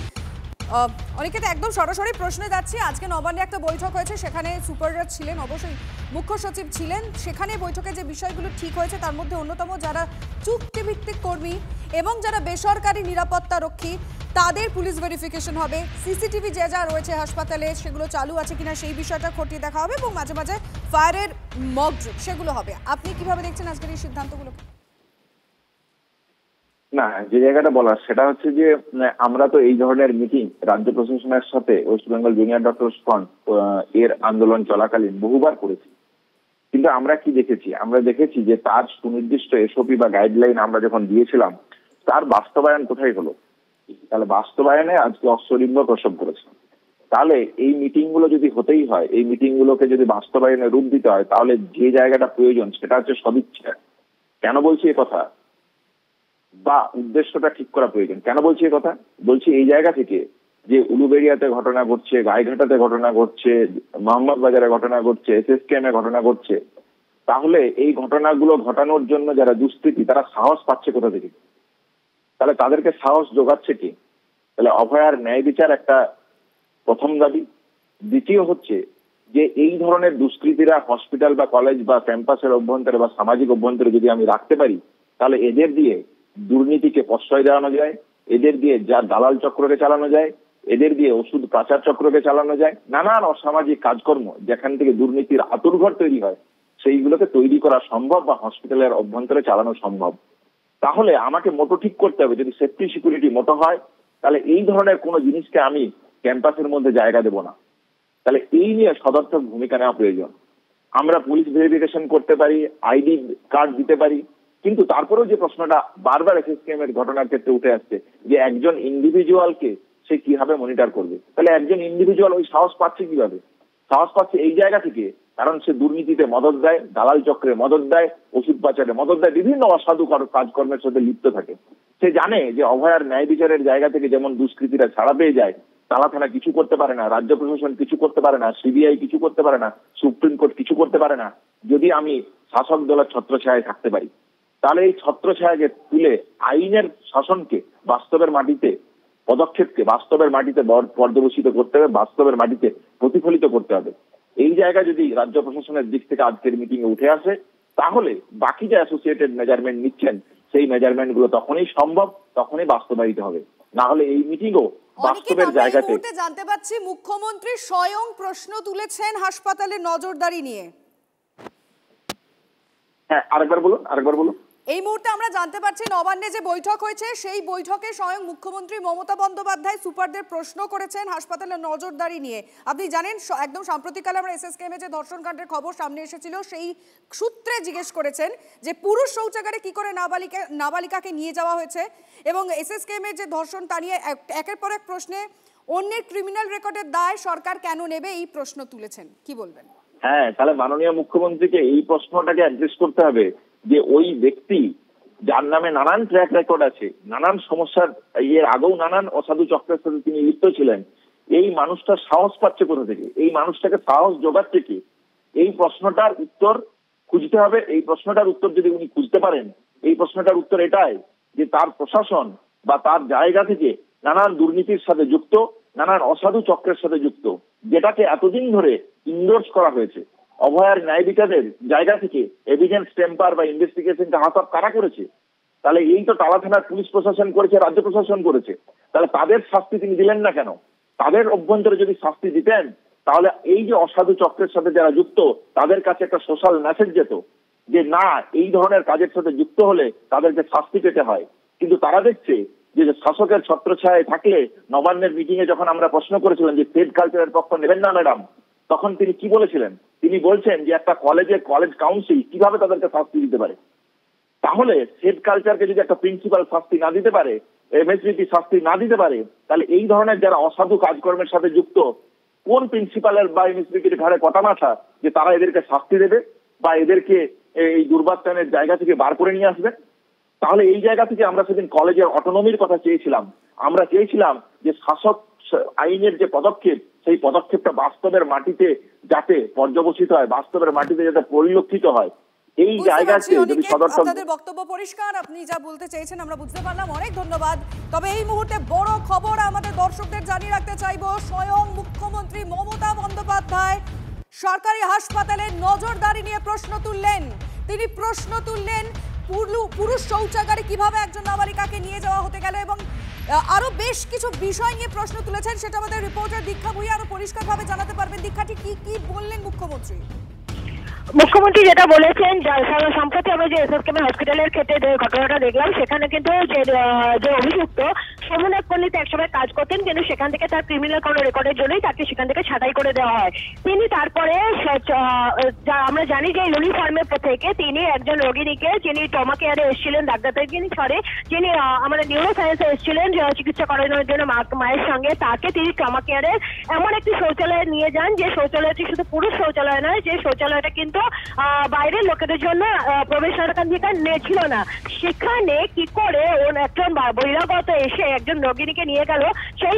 অনিকেত, একদম সরাসরি প্রশ্নে যাচ্ছি। আজকে নবান্নে একটা বৈঠক হয়েছে, সেখানে সুপাররা ছিলেন, অবশ্যই মুখ্য সচিব ছিলেন। সেখানে বৈঠকে যে বিষয়গুলো ঠিক হয়েছে তার মধ্যে অন্যতম যারা চুক্তিভিত্তিক কর্মী এবং যারা বেসরকারি নিরাপত্তা রক্ষী তাদের পুলিশ ভেরিফিকেশন হবে, সিসিটিভি যে যা রয়েছে হাসপাতালে সেগুলো চালু আছে কিনা সেই বিষয়টা খতিয়ে দেখা হবে, এবং মাঝে মাঝে ফায়ারের মক ড্রিল সেগুলো হবে। আপনি কিভাবে দেখছেন আজকের এই সিদ্ধান্তগুলো? না, যে জায়গাটা বলার সেটা হচ্ছে যে আমরা তো এই ধরনের মিটিং রাজ্য প্রশাসনের সাথে West Bengal junior doctors front এর আন্দোলন চলাকালীন বহুবার করেছি, কিন্তু আমরা কি দেখেছি? আমরা দেখেছি যে তার সুনির্দিষ্ট এসওপি বা গাইডলাইন আমরা যখন দিয়েছিলাম তার বাস্তবায়ন কোথায় হলো? তাহলে বাস্তবায়নে আজকে অশ্বরিম্ব প্রসব করেছে। তাহলে এই মিটিং গুলো যদি হতেই হয়, এই মিটিং গুলোকে যদি বাস্তবায়নে রূপ দিতে হয়, তাহলে যে জায়গাটা প্রয়োজন সেটা হচ্ছে সদিচ্ছা। কেন বলছি এ কথা? বা উদ্দেশ্যটা ঠিক করা প্রয়োজন। কেন বলছি এ কথা? বলছি এই জায়গা থেকে যে উলুবেড়িয়াতে ঘটনা ঘটছে, গাইঘাটাতে ঘটনা ঘটছে, মোহাম্মদ বাজারে ঘটনা ঘটছে, এসএসকেএমে ঘটনা ঘটছে, তাহলে এই ঘটনাগুলো ঘটানোর জন্য যারা দুষ্কৃতী তারা সাহস পাচ্ছে কোথা থেকে? তাহলে তাদেরকে সাহস যোগাচ্ছে কি? তাহলে অভয়ার ন্যায় বিচার একটা প্রথম দাবি। দ্বিতীয় হচ্ছে যে এই ধরনের দুষ্কৃতীরা হসপিটাল বা কলেজ বা ক্যাম্পাসের অভ্যন্তরে বা সামাজিক অভ্যন্তরে যদি আমি রাখতে পারি, তাহলে এদের দিয়ে দুর্নীতিকে প্রশ্রয় দেওয়ানো যায়, এদের দিয়ে যা দালাল চক্রকে চালানো যায়, এদের দিয়ে ওষুধ পাচার চক্রকে চালানো যায়, নানান অসামাজিক কাজকর্ম যেখান থেকে দুর্নীতির আতুরঘর তৈরি হয় সেইগুলোকে তৈরি করা সম্ভব বা হসপিটালের অভ্যন্তরে চালানো সম্ভব। তাহলে আমাকে মোটো ঠিক করতে হবে, যদি সেফটি সিকিউরিটি মোটো হয় তাহলে এই ধরনের কোনো জিনিসকে আমি ক্যাম্পাসের মধ্যে জায়গা দেব না। তাহলে এই নিয়ে সদর্থক ভূমিকা নেওয়া প্রয়োজন। আমরা পুলিশ ভেরিফিকেশন করতে পারি, আইডি কার্ড দিতে পারি, কিন্তু তারপরেও যে প্রশ্নটা বারবার এসএসকেএম এর ঘটনার ক্ষেত্রে উঠে আসছে যে একজন ইন্ডিভিজুয়ালকে সে কিভাবে মনিটর করবে? তাহলে একজন ইন্ডিভিজুয়াল ওই সাহস পাচ্ছে কিভাবে? সাহস পাচ্ছে এই জায়গা থেকে, কারণ সে দুর্নীতিতে মদত দেয়, দালাল চক্রে মদত দেয়, ওষুধ পাচারে মদত দেয়, বিভিন্ন অসাধু কাজকর্মের সাথে লিপ্ত থাকে। সে জানে যে অভয়ার ন্যায় বিচারের জায়গা থেকে যেমন দুষ্কৃতীরা ছাড়া পেয়ে যায়, তালা থানা কিছু করতে পারে না, রাজ্য প্রশাসন কিছু করতে পারে না, সিবিআই কিছু করতে পারে না, সুপ্রিম কোর্ট কিছু করতে পারে না, যদি আমি শাসক দলের ছত্রছায়ায় থাকতে পারি। তাহলে এই ছত্রছায়াকে তুলে আইনের শাসনকে বাস্তবের মাটিতে, পদক্ষেপকে বাস্তবের মাটিতে পর্যবেসিত করতে হবে, বাস্তবের মাটিতে প্রতিফলিত করতে হবে। এই জায়গা যদি রাজ্য প্রশাসনের দিক থেকে আজকের মিটিং এ উঠে আসে, তাহলে বাকি যে অ্যাসোসিয়েটেড মেজারমেন্ট নিচ্ছেন সেই মেজারমেন্ট গুলো তখনই সম্ভব, তখনই বাস্তবায়িত হবে। না হলে এই মিটিংও বাস্তবের জায়গাতে। জানতে পাচ্ছি মুখ্যমন্ত্রী স্বয়ং প্রশ্ন তুলেছেন হাসপাতালের নজরদারি নিয়ে। হ্যাঁ, আরেকবার বলুন। এই মুহূর্তে আমরা জানতে পারছি নবান্নে যে বৈঠক হয়েছে সেই বৈঠকে স্বয়ং মুখ্যমন্ত্রী মমতা বন্দ্যোপাধ্যায় সুপারদের প্রশ্ন করেছেন হাসপাতালের নজরদারি নিয়ে। আপনি জানেন একদম সাম্প্রতিককালে আমরা এসএসকেএমে যে ধর্ষণকাণ্ডের খবর সামনে এসেছিল সেই সূত্রে জিজ্ঞেস করেছেন যে পুরুষ শৌচাগারে কি করে নাবালিকাকে নিয়ে যাওয়া হয়েছে, এবং এসএসকেএমের যে ধর্ষণ তা নিয়ে একের পর এক প্রশ্নে অন্যের ক্রিমিনাল রেকর্ডের দায় সরকার কেন নেবে এই প্রশ্ন তুলেছেন। কি বলবেন? হ্যাঁ, তাহলে মাননীয় মুখ্যমন্ত্রীকে এই প্রশ্নটাকে অ্যাড্রেস করতে হবে যে ওই ব্যক্তি যার নামে নানান ট্র্যাক রেকর্ড আছে, নানান সমস্যার এর আগেও নানান অসাধু চক্রের সাথে তিনি লিপ্ত ছিলেন, এই মানুষটা সাহস পাচ্ছে কোথা থেকে? এই মানুষটাকে সাহস যোগাচ্ছে কি? এই প্রশ্নটার উত্তর খুঁজতে হবে। এই প্রশ্নটার উত্তর যদি উনি খুঁজতে পারেন, এই প্রশ্নটার উত্তর এটাই যে তার প্রশাসন বা তার জায়গা থেকে নানান দুর্নীতির সাথে যুক্ত, নানান অসাধু চক্রের সাথে যুক্ত, যেটাকে এতদিন ধরে ইন্ডোর্স করা হয়েছে। অভয়ার ন্যায় বিচারের জায়গা থেকে এভিডেন্স টেম্পার বা ইনভেস্টিগেশনটা হাত কারা করেছে? তাহলে এই তো টালা থানার পুলিশ প্রশাসন করেছে, রাজ্য প্রশাসন করেছে, তাহলে তাদের শাস্তি তিনি দিলেন না কেন? তাদের অভ্যন্তরে যদি শাস্তি দিতেন তাহলে এই যে অসাধু চক্রের সাথে যারা যুক্ত তাদের কাছে একটা সোশ্যাল মেসেজ যেত যে না, এই ধরনের কাজের সাথে যুক্ত হলে তাদেরকে শাস্তি পেতে হয়। কিন্তু তারা দেখছে যে শাসকের ছত্রছায়ায় থাকলে, নবান্নের মিটিং এ যখন আমরা প্রশ্ন করেছিলাম যে স্টেট কালচারের পক্ষ নেবেন না ম্যাডাম, তখন তিনি কি বলেছিলেন? তিনি বলছেন যে একটা কলেজ কাউন্সিল কিভাবে তাদেরকে শাস্তি দিতে পারে। তাহলে স্টেট কালচারকে যদি একটা প্রিন্সিপাল শাস্তি না দিতে পারে, এমএসবিটি শাস্তি না দিতে পারে, তাহলে এই ধরনের যারা অসাধু কাজকর্মের সাথে যুক্ত কোন প্রিন্সিপালের বা এমএসবিটির ঘাড়ে কটা মাথা যে তারা এদেরকে শাস্তি দেবে বা এদেরকে এই দুর্বাস্তনের জায়গা থেকে বার করে নিয়ে আসবে? তাহলে এই জায়গা থেকে আমরা সেদিন কলেজের অটোনমির কথা চেয়েছিলাম। আমরা চেয়েছিলাম যে শাসক আইনের যে পদক্ষেপ, সেই পদক্ষেপটা বাস্তবের মাটিতে যাতে পর্যবসিত হয়, বাস্তবের মাটিতে যাতে পরিলক্ষিত হয়। এই জায়গাতে যদি আপনাদের বক্তব্য পরিষ্কার, আপনি যা বলতে চেয়েছেন আমরা বুঝতে পারলাম, অনেক ধন্যবাদ। তবে এই মুহূর্তে বড় খবর আমাদের দর্শকদের জানিয়ে রাখতে চাইবো, স্বয়ং মুখ্যমন্ত্রী মমতা বন্দ্যোপাধ্যায় সরকারি হাসপাতালে নজরদারি নিয়ে প্রশ্ন তুললেন। তিনি প্রশ্ন তুললেন পুরুষ শৌচাগারে কিভাবে একজন নাবালিকাকে নিয়ে যাওয়া হতে গেল এবং আরো বেশ কিছু বিষয় নিয়ে প্রশ্ন তুলেছেন। সেটা আমাদের রিপোর্টার দীক্ষা ভুঁইয়া আরো পরিষ্কারভাবে জানাতে পারবেন। দীক্ষাটি কি বললেন মুখ্যমন্ত্রী? মুখ্যমন্ত্রী যেটা বলেছেন, সম্প্রতি আমরা যে এসএসকেএম হসপিটালের ক্ষেত্রে যে ঘটনাটা দেখলাম, সেখানে কিন্তু যে অভিযুক্ত সোমনাথ পল্লীতে একসময় কাজ করতেন, কিন্তু সেখান থেকে তার ক্রিমিনাল কোনো রেকর্ডের জন্যই তাকে সেখান থেকে ছাঁটাই করে দেওয়া হয়। তিনি তারপরে আমরা জানি যে ইউনিফর্মের থেকে তিনি একজন রোগিনীকে, যিনি ট্রমা কেয়ারে এসেছিলেন, যিনি আমাদের নিউরো সায়েন্সে এসেছিলেন চিকিৎসা করানোর জন্য মায়ের সঙ্গে, তাকে তিনি ট্রমা কেয়ারে এমন একটি শৌচালয়ে নিয়ে যান যে শৌচালয়টি শুধু পুরুষ শৌচালয় নয়, যে শৌচালয়টা কিন্তু বাইরের লোকেদের জন্য প্রবেশাধিকার ছিল না। সেখানে কি করে একজন বহিরাগত এসে একজন রোগিনীকে নিয়ে গেল, সেই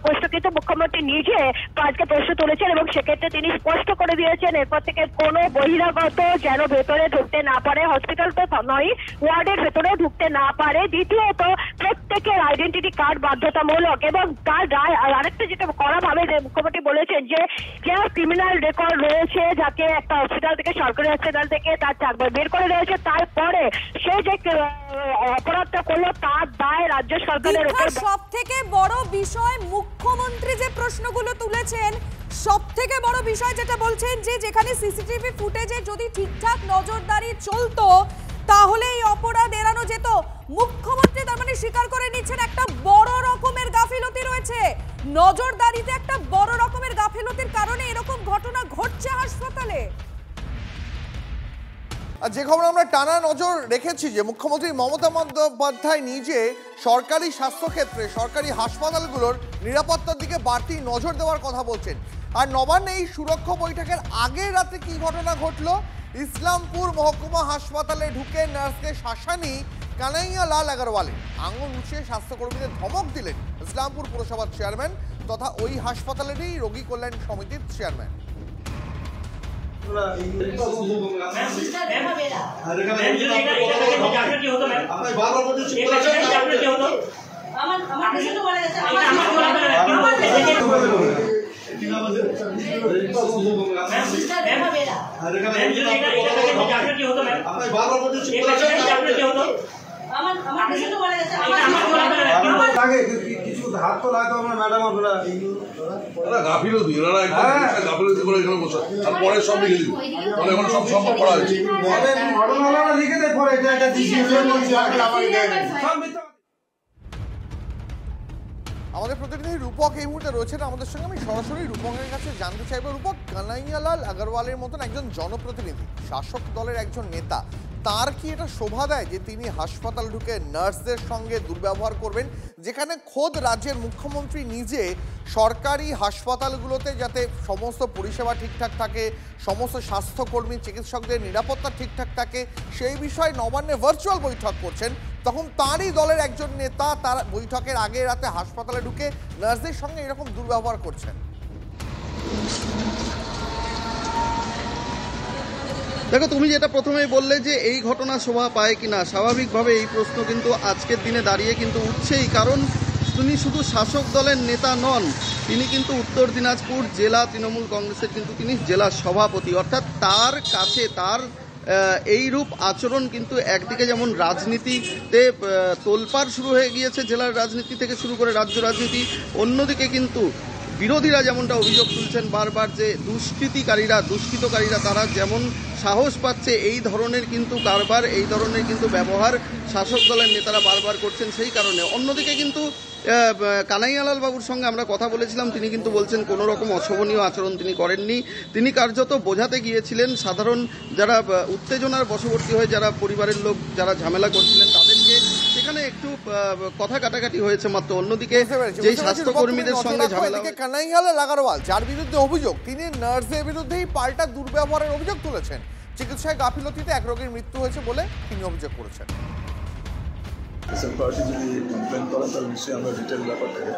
প্রশ্ন কিন্তু মুখ্যমন্ত্রী নিজে আজকে প্রশ্ন তুলেছেন এবং সেক্ষেত্রে তিনি স্পষ্ট করে দিয়েছেন এরপর থেকে কোনো বহিরাগত যেন ভেতরে ঢুকতে না পারে, হসপিটাল তো নয়, ওয়ার্ডের ভেতরে ঢুকতে না পারে। দ্বিতীয়ত, প্রত্যেকের আইডেন্টিটি কার্ড বাধ্যতামূলক এবং তার আরেকটা যেটা করা ভাবে যে মুখ্যমন্ত্রী বলেছেন যে যার ক্রিমিনাল রেকর্ড রয়েছে, যাকে একটা হসপিটাল থেকে, সরকারি হসপিটাল থেকে তার চাকরি বের করে রয়েছে, তারপরে সে যে অপরাধটা করলো তার দায় রাজ্য সরকারের উপর। সব থেকে বড় বিষয় মুখ্যমন্ত্রী যে প্রশ্নগুলো তুলেছেন, সব থেকে বড় বিষয় যেটা বলছেন যে যেখানে সিসিটিভি ফুটেজে যদি ঠিকঠাক নজরদারি চলতো তাহলে এই অপরাধ এড়ানো যেত। মুখ্যমন্ত্রী তার মানে স্বীকার করে নিচ্ছেন একটা বড় রকমের গাফিলতি রয়েছে, নজরদারিতে একটা বড় রকমের গাফিলতির কারণে এরকম ঘটনা ঘটছে হাসপাতালে। যে খবর আমরা টানা নজর রেখেছি যে মুখ্যমন্ত্রী মমতা বন্দ্যোপাধ্যায় নিজে সরকারি স্বাস্থ্যক্ষেত্রে, সরকারি হাসপাতালগুলোর নিরাপত্তার দিকে বাড়তি নজর দেওয়ার কথা বলছেন। আর নবান্নে এই সুরক্ষা বৈঠকের আগের রাতে কি ঘটনা ঘটলো? ইসলামপুর মহকুমা হাসপাতালে ঢুকে নার্সকে শাসানি কানাইয়া লাল আগরওয়ালে, আঙুল উঁচিয়ে স্বাস্থ্যকর্মীদের ধমক দিলেন ইসলামপুর পুরসভার চেয়ারম্যান তথা ওই হাসপাতালেরই রোগী কল্যাণ সমিতির চেয়ারম্যান। কিছু হাত তো লাগতো আমরা ম্যাডাম, আপনারা গাফিলতি, ওনারা একদম গাফিলতি করে এখানে বসে আর পরে সব লিখে দিব, মানে এখন সব সম্ভব করা হয়েছে, ঘটনাটা লিখে দেয় পরে এটা একটা আমাদের প্রতিনিধি রূপক এই মুহূর্তে রয়েছেন আমাদের সঙ্গে। আমি সরাসরি রূপকের কাছে জানতে চাইবো, রূপক, কানাইয়ালাল আগরওয়ালের মতন একজন জনপ্রতিনিধি, শাসক দলের একজন নেতা, তার কি এটা শোভা দেয় যে তিনি হাসপাতাল ঢুকে নার্সদের সঙ্গে দুর্ব্যবহার করবেন, যেখানে খোদ রাজ্যের মুখ্যমন্ত্রী নিজে সরকারি হাসপাতালগুলোতে যাতে সমস্ত পরিষেবা ঠিকঠাক থাকে, সমস্ত স্বাস্থ্যকর্মী চিকিৎসকদের নিরাপত্তা ঠিকঠাক থাকে, সেই বিষয়ে নবান্নে ভার্চুয়াল বৈঠক করছেন, তখন তারই দলের একজন নেতা তার বৈঠকের আগে রাতে হাসপাতালে ঢুকে নার্সদের সঙ্গে এরকম দুর্ব্যবহার করছেন। দেখো, তুমি যেটা প্রথমেই বললে যে এই ঘটনা শোভা পায় কিনা, স্বাভাবিকভাবে এই প্রশ্ন কিন্তু আজকের দিনে দাঁড়িয়ে কিন্তু উঠছেই, কারণ তিনি শুধু শাসক দলের নেতা নন, তিনি কিন্তু উত্তর দিনাজপুর জেলা তৃণমূল কংগ্রেসের কিন্তু তিনি জেলা সভাপতি, অর্থাৎ তার কাছে, তার এই রূপ আচরণ কিন্তু একদিকে যেমন রাজনীতিতে তোলপাড় শুরু হয়ে গিয়েছে, জেলার রাজনীতি থেকে শুরু করে রাজ্য রাজনীতি, অন্যদিকে কিন্তু বিরোধীরা যেমনটা অভিযোগ তুলছেন বারবার যে দুষ্কৃতকারীরা তারা যেমন সাহস পাচ্ছে এই ধরনের কিন্তু কারবার, এই ধরনের কিন্তু ব্যবহার শাসক দলের নেতারা বারবার করছেন। সেই কারণে অন্যদিকে কিন্তু কানাইয়ালাল বাবুর সঙ্গে আমরা কথা বলেছিলাম, তিনি কিন্তু বলছেন কোনো রকম অশোভনীয় আচরণ তিনি করেননি। তিনি কার্যত বোঝাতে গিয়েছিলেন সাধারণ যারা উত্তেজনার বশবর্তী হয়ে যারা পরিবারের লোক যারা ঝামেলা করছিলেন তাদেরকে, সেখানে একটু কথা কাটাকাটি হয়েছে মাত্র। অন্যদিকে যেই স্বাস্থ্যকর্মীদের সঙ্গে ঝামেলা, কানাইয়ালাল আগরওয়াল যার বিরুদ্ধে অভিযোগ, তিনি নার্সের বিরুদ্ধেই পাল্টা দুর্ব্যবহারের অভিযোগ তুলেছেন। চিকিৎসায় গাফিলতিতে এক রোগীর মৃত্যু হয়েছে বলে তিনি অভিযোগ করেছেন। পেশেন্ট পার্টি যদি কমপ্লেন করে তাহলে নিশ্চয়ই আমরা ডিটেল ব্যাপারটাকে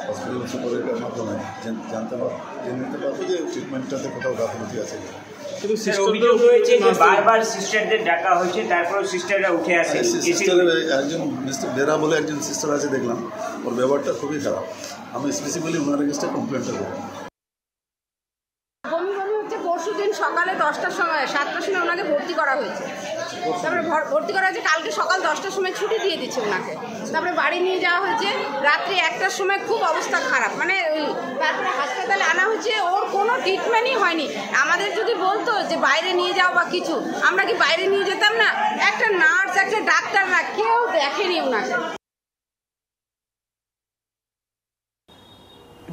হসপিটাল সুপারের মাধ্যমে জানতে জেনে নিতে পারবো যে ট্রিটমেন্টটাতে কোথাও গাফিলতি আছে। অভিযোগ হয়েছে যে বারবার সিস্টারদের ডাকা হয়েছে, তারপরেও সিস্টাররা উঠে আসে। সিস্টারের একজন মিস্টার বেরা বলে একজন সিস্টার আছে, দেখলাম ওর ব্যবহারটা খুবই খারাপ। আমি স্পেসিফিক্যালি ওনার এগেন্সটে কমপ্লেনটা করব। পরশুদিন সকালে 10টার সময় 7টার সময় ওনাকে ভর্তি করা হয়েছে, তারপরে ভর্তি করা হয়েছে, কালকে সকাল 10টার সময় ছুটি দিয়ে দিচ্ছে ওনাকে, তারপরে বাড়ি নিয়ে যাওয়া হয়েছে, রাত্রি 1টার সময় খুব অবস্থা খারাপ, মানে তারপরে হাসপাতালে আনা হয়েছে, ওর কোনো ট্রিটমেন্টই হয়নি। আমাদের যদি বলতো যে বাইরে নিয়ে যাও বা কিছু, আমরা কি বাইরে নিয়ে যেতাম না? একটা নার্স একটা ডাক্তাররা কেউ দেখেনি ওনাকে।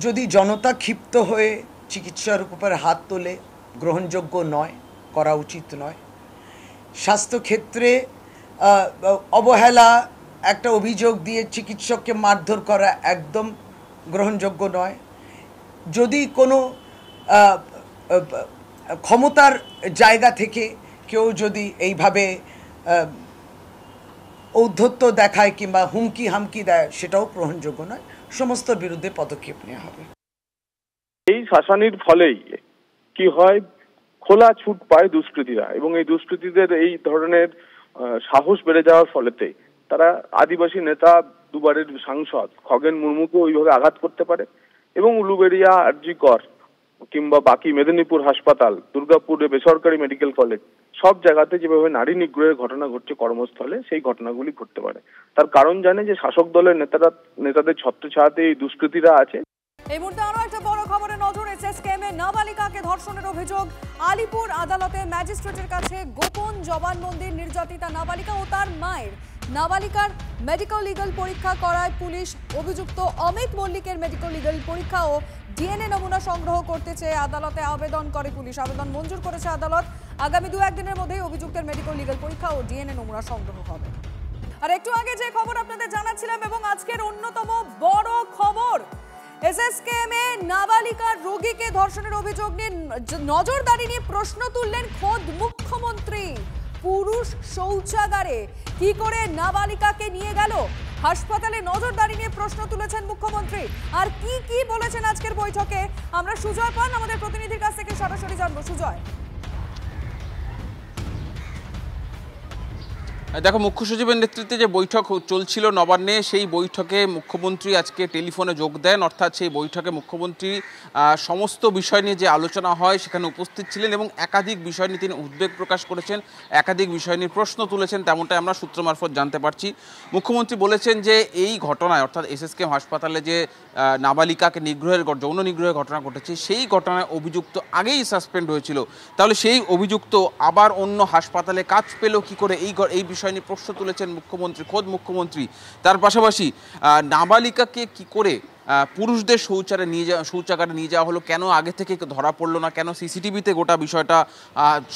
যদি জনতা ক্ষিপ্ত হয়ে চিকিৎসার উপর হাত তোলে, গ্রহণযোগ্য নয়, করা উচিত নয়। স্বাস্থ্যক্ষেত্রে অবহেলা একটা অভিযোগ দিয়ে চিকিৎসককে মারধর করা একদম গ্রহণযোগ্য নয়। যদি কোনো ক্ষমতার জায়গা থেকে কেউ যদি এইভাবে ঔদ্ধত্য দেখায় কিংবা হুমকি হামকি দেয়, সেটাও গ্রহণযোগ্য নয়। সমস্ত বিরুদ্ধে পদক্ষেপ নেওয়া হবে। এই শাসানির ফলেই কি হয়, খোলা ছুট পায় দুষ্কৃতীরা, এবং এই দুষ্কৃতীদের এই ধরনের সাহস বেড়ে যাওয়ার ফলেতে তারা আদিবাসী নেতা, দুবারের সাংসদ খগেন মুর্মুকে ওইভাবে আঘাত করতে পারে, এবং উলুবেড়িয়া, আরজিকর কিংবা বাকি মেদিনীপুর হাসপাতাল, দুর্গাপুরে বেসরকারি মেডিকেল কলেজ, সব জায়গাতে যেভাবে নারী নিগ্রহের ঘটনা ঘটছে কর্মস্থলে, সেই ঘটনাগুলি ঘটতে পারে। তার কারণ জানে যে শাসক দলের নেতাদের ছত্রছায়াতে এই দুষ্কৃতীরা আছে। এই মুহূর্তে আরো একটা বড় খবরে নজর। এসএসকেএম এ নাবালিকাকে ধর্ষণের অভিযোগ। আলিপুর আদালতে ম্যাজিস্ট্রেটের কাছে গোপন জবানবন্দি নির্যাতিতা নাবালিকা ও তার মায়ের। নাবালিকার মেডিকেল লিগ্যাল পরীক্ষা করায় পুলিশ। অভিযুক্ত অমিত মল্লিকের মেডিকেল লিগ্যাল পরীক্ষা ও ডিএনএ নমুনা সংগ্রহ করতে চেয়ে আদালতে আবেদন করে পুলিশ। আবেদন মঞ্জুর করেছে আদালত। আগামী 2-1 দিনের মধ্যেই অভিযুক্তের মেডিকেল লিগ্যাল পরীক্ষা ও ডিএনএ নমুনা সংগ্রহ হবে। আর একটু আগে যে খবর আপনাদের জানাচ্ছিলাম এবং আজকের অন্যতম বড় খবর, এসএসকেএম এ নাবালিকার রোগীকে ধর্ষণের অভিযোগ নিয়ে নজরদারি নিয়ে প্রশ্ন তুললেন খোদ মুখ্যমন্ত্রী। পুরুষ শৌচাগারে কি করে নাবালিকাকে নিয়ে গেল? হাসপাতালে নজরদারি নিয়ে প্রশ্ন তুলেছেন মুখ্যমন্ত্রী। আর কি কি বলেছেন আজকের বৈঠকে আমরা সুজয় পান আমাদের প্রতিনিধির কাছ থেকে সরাসরি জানবো। সুজয়, দেখো, মুখ্য সচিবের নেতৃত্বে যে বৈঠক চলছিল নবান্নে, সেই বৈঠকে মুখ্যমন্ত্রী আজকে টেলিফোনে যোগ দেন। অর্থাৎ সেই বৈঠকে মুখ্যমন্ত্রী সমস্ত বিষয় নিয়ে যে আলোচনা হয় সেখানে উপস্থিত ছিলেন এবং একাধিক বিষয় নিয়ে তিনি উদ্বেগ প্রকাশ করেছেন, একাধিক বিষয় নিয়ে প্রশ্ন তুলেছেন, তেমনটাই আমরা সূত্র মারফত জানতে পারছি। মুখ্যমন্ত্রী বলেছেন যে এই ঘটনায়, অর্থাৎ এসএসকেএম হাসপাতালে যে নাবালিকাকে যৌন নিগ্রহের ঘটনা ঘটেছে, সেই ঘটনায় অভিযুক্ত আগেই সাসপেন্ড হয়েছিল, তাহলে সেই অভিযুক্ত আবার অন্য হাসপাতালে কাজ পেল কি করে, এই বিষয় নিয়ে প্রশ্ন তুলেছেন মুখ্যমন্ত্রী, খোদ মুখ্যমন্ত্রী। তার পাশাপাশি নাবালিকাকে কি করে পুরুষদের শৌচাগারে নিয়ে যাওয়া হলো, কেন আগে থেকে ধরা পড়লো না, কেন সিসিটিভিতে গোটা বিষয়টা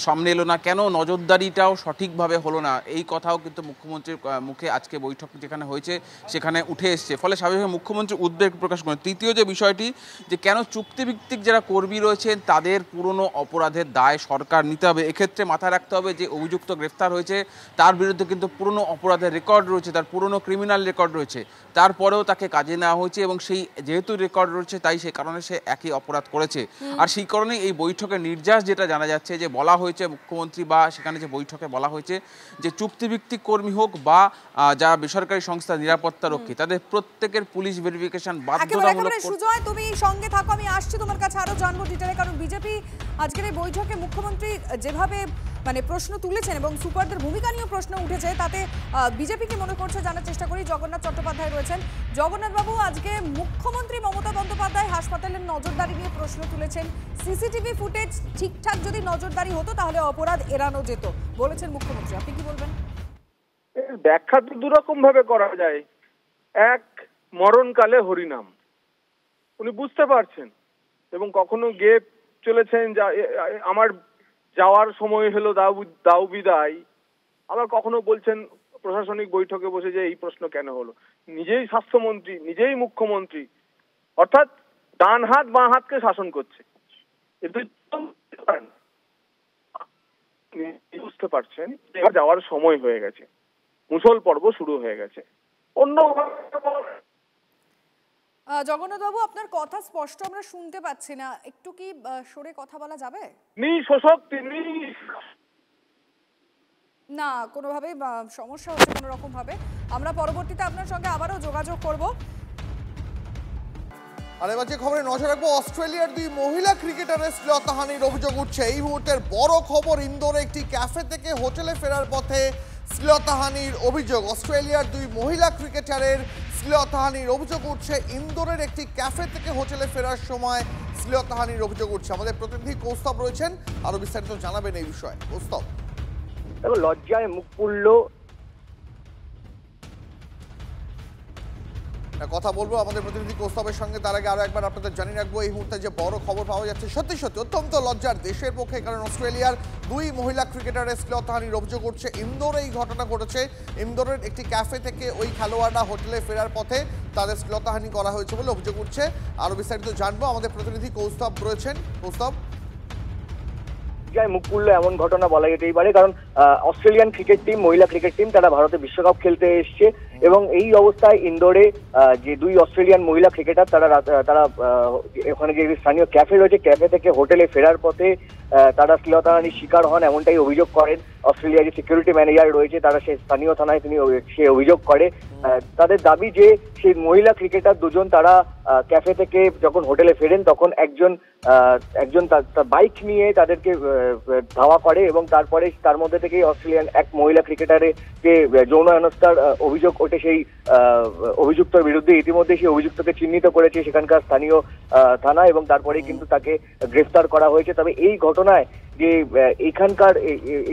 সামনে এলো না, কেন নজরদারিটাও সঠিকভাবে হলো না, এই কথাও কিন্তু মুখ্যমন্ত্রীর মুখে আজকে বৈঠক যেখানে হয়েছে সেখানে উঠে এসছে। ফলে স্বাভাবিকভাবে মুখ্যমন্ত্রী উদ্বেগ প্রকাশ করেন। তৃতীয় যে বিষয়টি, যে কেন চুক্তিভিত্তিক যারা কর্মী রয়েছেন তাদের পুরনো অপরাধের দায় সরকার নিতে হবে। এক্ষেত্রে মাথায় রাখতে হবে যে অভিযুক্ত গ্রেফতার হয়েছে তার বিরুদ্ধে কিন্তু পুরনো অপরাধের রেকর্ড রয়েছে, তার পুরনো ক্রিমিনাল রেকর্ড রয়েছে, তারপরেও তাকে কাজে নেওয়া হয়েছে এবং সেই যেহেতু রেকর্ড রয়েছে তাই সে কারণে সে একই অপরাধ করেছে। আর সেই কারণে এই বৈঠকে নির্যাস যেটা জানা যাচ্ছে যে বলা হয়েছে মুখ্যমন্ত্রী বা সেখানে যে বৈঠকে বলা হয়েছে যে চুক্তিভিত্তিক কর্মী হোক বা যারা বেসরকারি সংস্থা নিরাপত্তা রক্ষী তাদের প্রত্যেকের পুলিশ ভেরিফিকেশন বাধ্যতামূলক। সুজয় তুমি সঙ্গে থাকো, আমি আসছি তোমার কাছে আরো জানবো ডিটেলে, কারণ বিজেপি আজকের এই বৈঠকে মুখ্যমন্ত্রী যেভাবে মানে প্রশ্ন তুলেছেন এবং সুপারদের ভূমিকা নিয়েও প্রশ্ন উঠেছে, তাতে বিজেপি কি মনে করছে জানার চেষ্টা করি। জগন্নাথ চট্টোপাধ্যায় রয়েছেন। জগন্নাথ বাবু, আজকে মুখ্যমন্ত্রী মমতা বন্দ্যোপাধ্যায় হাসপাতালের নজরদারি নিয়ে প্রশ্ন তুলেছেন। সিসিটিভি ফুটেজ ঠিকঠাক যদি নজরদারি হতো তাহলে অপরাধ এড়ানো যেত বলেছেন মুখ্যমন্ত্রী, আপনি কি বলবেন? ব্যাখ্যা তো দুরকম ভাবে করা যায়। এক, মরণকালে হরিনাম, উনি বুঝতে পারছেন এবং কখনো গিয়ে চলেছেন আমার যাওয়ার সময় হলো দাও বিদায়, আবার কখনো বলছেন প্রশাসনিক বৈঠকে বসে যে এই প্রশ্ন কেন হলো। নিজেই স্বাস্থ্যমন্ত্রী, নিজেই মুখ্যমন্ত্রী, অর্থাৎ ডান হাত বাঁ হাতকে শাসন করছে। বুঝতে পারছেন এবার যাওয়ার সময় হয়ে গেছে, মুসল পর্ব শুরু হয়ে গেছে। অন্য জগন্নাথ বাবু, আপনার কথা স্পষ্ট আমরা শুনতে পাচ্ছি না, একটু কি সরে কথা বলা যাবে? না, কোনোভাবেই সমস্যা হচ্ছে কোনো রকম ভাবে। আমরা পরবর্তীতে আপনার সঙ্গে আবারও যোগাযোগ করব। আর এবার যে খবরে নজর রাখবো, অস্ট্রেলিয়ার 2 মহিলা ক্রিকেটারের শ্লীলতাহানির অভিযোগ উঠছে। এই মুহূর্তের বড় খবর, ইন্দোরে একটি ক্যাফে থেকে হোটেলে ফেরার পথে শ্লীলতাহানির অভিযোগ। অস্ট্রেলিয়ার 2 মহিলা ক্রিকেটারের শ্লীলতাহানির অভিযোগ উঠছে। ইন্দোরের একটি ক্যাফে থেকে হোটেলে ফেরার সময় শ্লীলতাহানির অভিযোগ উঠছে। আমাদের প্রতিনিধি কৌস্তব রয়েছেন, আরো বিস্তারিত জানাবেন এই বিষয়ে। কৌস্তব, লজ্জায় মুখ পুড়ল। কথা বলবো আমাদের প্রতিনিধি কৌস্তবের সঙ্গে, তার আগে আরো একবার আপনাদের জানিয়ে রাখবো এই মুহূর্তে যে বড় খবর পাওয়া যাচ্ছে সত্যি সত্যি অত্যন্ত লজ্জার দেশের পক্ষে, কারণ অস্ট্রেলিয়ার 2 মহিলা ক্রিকেটারের শ্লীলতাহানির অভিযোগ উঠছে। ইন্দোরে এই ঘটনা ঘটেছে। ইন্দোরের একটি ক্যাফে থেকে ওই খেলোয়াড়রা হোটেলে ফেরার পথে তাদের শ্লীলতাহানি করা হয়েছে বলে অভিযোগ উঠছে। আরো বিস্তারিত জানবো, আমাদের প্রতিনিধি কৌস্তব রয়েছেন। কৌস্তব, মুখ পুড়লো এমন ঘটনা বলা যেতেই পারে, কারণ অস্ট্রেলিয়ান ক্রিকেট টিম, মহিলা ক্রিকেট টিম, তারা ভারতে বিশ্বকাপ খেলতে এসছে এবং এই অবস্থায় ইন্দোরে যে 2 অস্ট্রেলিয়ান মহিলা ক্রিকেটার তারা ওখানে যে স্থানীয় ক্যাফে রয়েছে, ক্যাফে থেকে হোটেলে ফেরার পথে তারা শ্লীলতাহানির শিকার হন, এমনটাই অভিযোগ করেন। অস্ট্রেলিয়ার যে সিকিউরিটি ম্যানেজার রয়েছে তারা সেই স্থানীয় থানায় সে অভিযোগ করে। তাদের দাবি যে সেই মহিলা ক্রিকেটার 2জন তারা ক্যাফে থেকে যখন হোটেলে ফেরেন তখন একজন তার বাইক নিয়ে তাদেরকে ধাওয়া করে এবং তারপরে তার মধ্যে থেকেই অস্ট্রেলিয়ান এক মহিলা ক্রিকেটারের যে যৌন হেনস্থার অভিযোগ ওঠে। সেই অভিযুক্তের বিরুদ্ধে ইতিমধ্যে সেই অভিযুক্তকে চিহ্নিত করেছে সেখানকার স্থানীয় থানা এবং তারপরেই কিন্তু তাকে গ্রেফতার করা হয়েছে। তবে এই ঘটনায় যে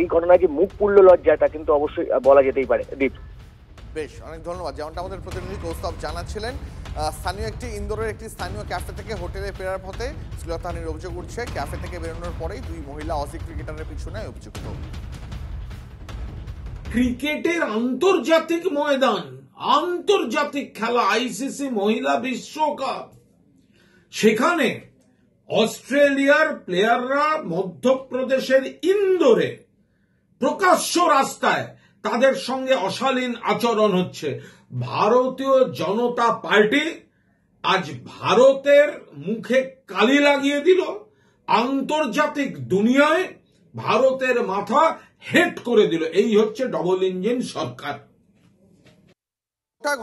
এই ঘটনায় যে মুখ পুড়লো লজ্জায় তা কিন্তু অবশ্যই বলা যেতেই পারে। দীপ, বেশ, অনেক ধন্যবাদ। যেমনটা আমাদের প্রতিনিধি কৌস্তব জানাচ্ছিলেন, স্থানীয় ইন্দোরের একটি স্থানীয় ক্যাফে থেকে হোটেলে ফেরার পথে শ্লীলতাহানির অভিযোগ উঠছে। ক্যাফে থেকে বেরোনোর পরেই 2 মহিলা অজি ক্রিকেটারের পিছনে অভিযুক্ত। ক্রিকেটের আন্তর্জাতিক ময়দান, আন্তর্জাতিক খেলা, আইসিসি মহিলা বিশ্বকাপ, সেখানে অস্ট্রেলিয়ার প্লেয়াররা মধ্যপ্রদেশের ইন্দোরে প্রকাশ্য রাস্তায় তাদের সঙ্গে অশালীন আচরণ হচ্ছে। ভারতীয় জনতা পার্টি আজ ভারতের মুখে কালি লাগিয়ে দিল, আন্তর্জাতিক দুনিয়ায় ভারতের মাথা হেট করে দিল। এই হচ্ছে ডবল ইঞ্জিন সরকার।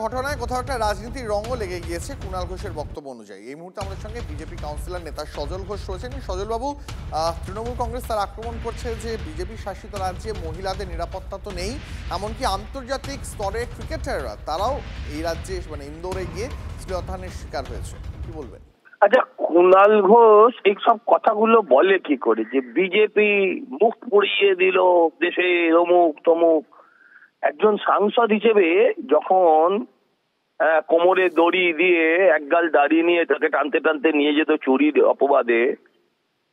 ঘটনায় কোথাও একটা রাজনীতির রঙও লেগে গিয়েছে কুণাল ঘোষের বক্তব্য অনুযায়ী। এই মুহূর্তে আমাদের সঙ্গে বিজেপি কাউন্সিলর নেতা সজল ঘোষ রয়েছেন। সজল বাবু, তৃণমূল কংগ্রেস তার আক্রমণ করছে যে বিজেপি শাসিত রাজ্যে মহিলাদের নিরাপত্তা তো নেই, এমনকি আন্তর্জাতিক স্তরের ক্রিকেটাররা তারাও এই রাজ্যে মানে ইন্দোরে গিয়ে শ্লীলতাহানির শিকার হয়েছে, কি বলবেন? আচ্ছা, কুণাল ঘোষ এই সব কথাগুলো বলে কি করে যে বিজেপি মুখ পুড়িয়ে দিল দেশে অমুক তমুক? একজন সাংসদ হিসেবে যখন কোমরে দড়ি দিয়ে একগাল দাড়ি নিয়ে তাকে টানতে টানতে নিয়ে যেত চুরির অপবাদে,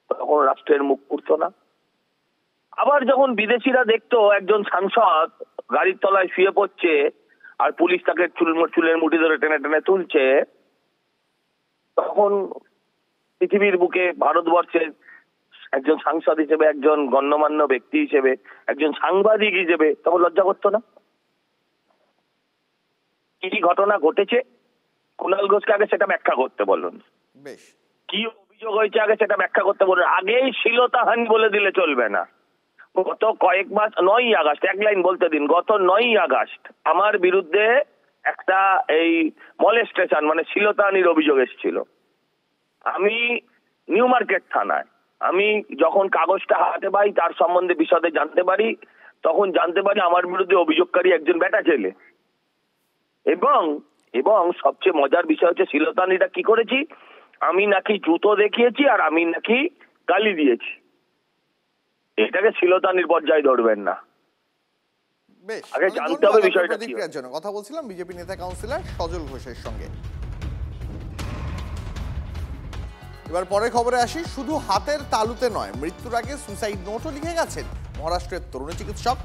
তখন রাষ্ট্রের মুখ পুড়তো না? আবার যখন বিদেশিরা দেখতো একজন সাংসদ গাড়ির তলায় শুয়ে পড়ছে আর পুলিশ তাকে চুলের মুঠি ধরে টেনে টেনে তুলছে, তখন পৃথিবীর বুকে ভারতবর্ষের একজন সাংসদ হিসেবে, একজন গণ্যমান্য ব্যক্তি হিসেবে, একজন সাংবাদিক হিসেবে তখন লজ্জা করতো না? কি ঘটনা ঘটেছে কুণাল ঘোষকে আগে সেটা ব্যাখ্যা করতে বলুন। বেশ, কি অভিযোগ হয়েছে আগে সেটা ব্যাখ্যা করতে বলুন। আগেই শ্লীলতাহানি বলে দিলে চলবে না। গত কয়েক মাস 9ই আগস্ট, এক লাইন বলতে দিন, গত 9ই আগস্ট আমার বিরুদ্ধে একটা এই মলেস্টেশন মানে শ্লীলতাহানির অভিযোগ এসেছিল। আমি নিউ মার্কেট থানায় আমি যখন কাগজটা হাতে পাই, তার সম্বন্ধে বিশদে জানতে পারি, তখন জানতে পারি আমার বিরুদ্ধে অভিযোগকারী একজন বেটা ছেলে। এবং সবচেয়ে মজার বিষয় হচ্ছে শ্লীলতাহানিটা কি করেছি, আমি নাকি জুতো দেখিয়েছি আর আমি নাকি গালি দিয়েছি। এটাকে শ্লীলতাহানির পর্যায়ে ধরবেন না, বেশ, আগে জানতে হবে বিষয়টা কি। প্রতিক্রিয়ার জন্য কথা বলছিলাম বিজেপি নেতা কাউন্সিলর সজল ঘোষের সঙ্গে। এবার পরের খবরে আসি। শুধু হাতের তালুতে নয়, মৃত্যুর আগে সুইসাইড নোটও লিখে গেছেন মহারাষ্ট্রের তরুণী চিকিৎসক।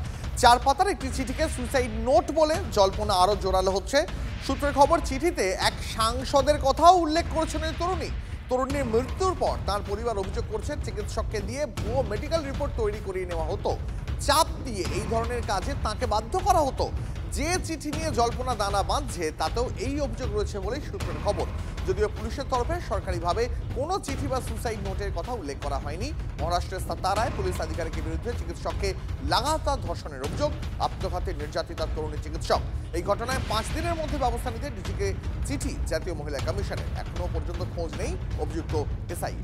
4 পাতার একটি চিঠিকে সুইসাইড নোট বলে জল্পনা আরো জোরালো হচ্ছে। সূত্রের খবর, চিঠিতে এক সাংসদের কথাও উল্লেখ করেছেন এই তরুণীর মৃত্যুর পর তার পরিবার অভিযোগ করছেন চিকিৎসককে দিয়ে ভুয়ো মেডিকেল রিপোর্ট তৈরি করিয়ে নেওয়া হতো, চাপ দিয়ে এই ধরনের কাজে তাকে বাধ্য করা হতো। যে চিঠি নিয়ে জল্পনা দানা বাঁধছে তাতেও এই অভিযোগ রয়েছে বলেই সূত্রের খবর। যদিও পুলিশের তরফে সরকারিভাবে কোনো চিঠি বা সুইসাইড নোটের কথা উল্লেখ করা হয়নি। মহারাষ্ট্রের সাতারায় পুলিশ আধিকারিকের বিরুদ্ধে চিকিৎসককে লাগাতার ধর্ষণের অভিযোগ, আত্মঘাতী নির্যাতিতা তরুণী চিকিৎসক। এই ঘটনায় 5 দিনের মধ্যে ব্যবস্থা নিতে ডিজিকে চিঠি জাতীয় মহিলা কমিশনের। এখনও পর্যন্ত খোঁজ নেই অভিযুক্ত এসআই।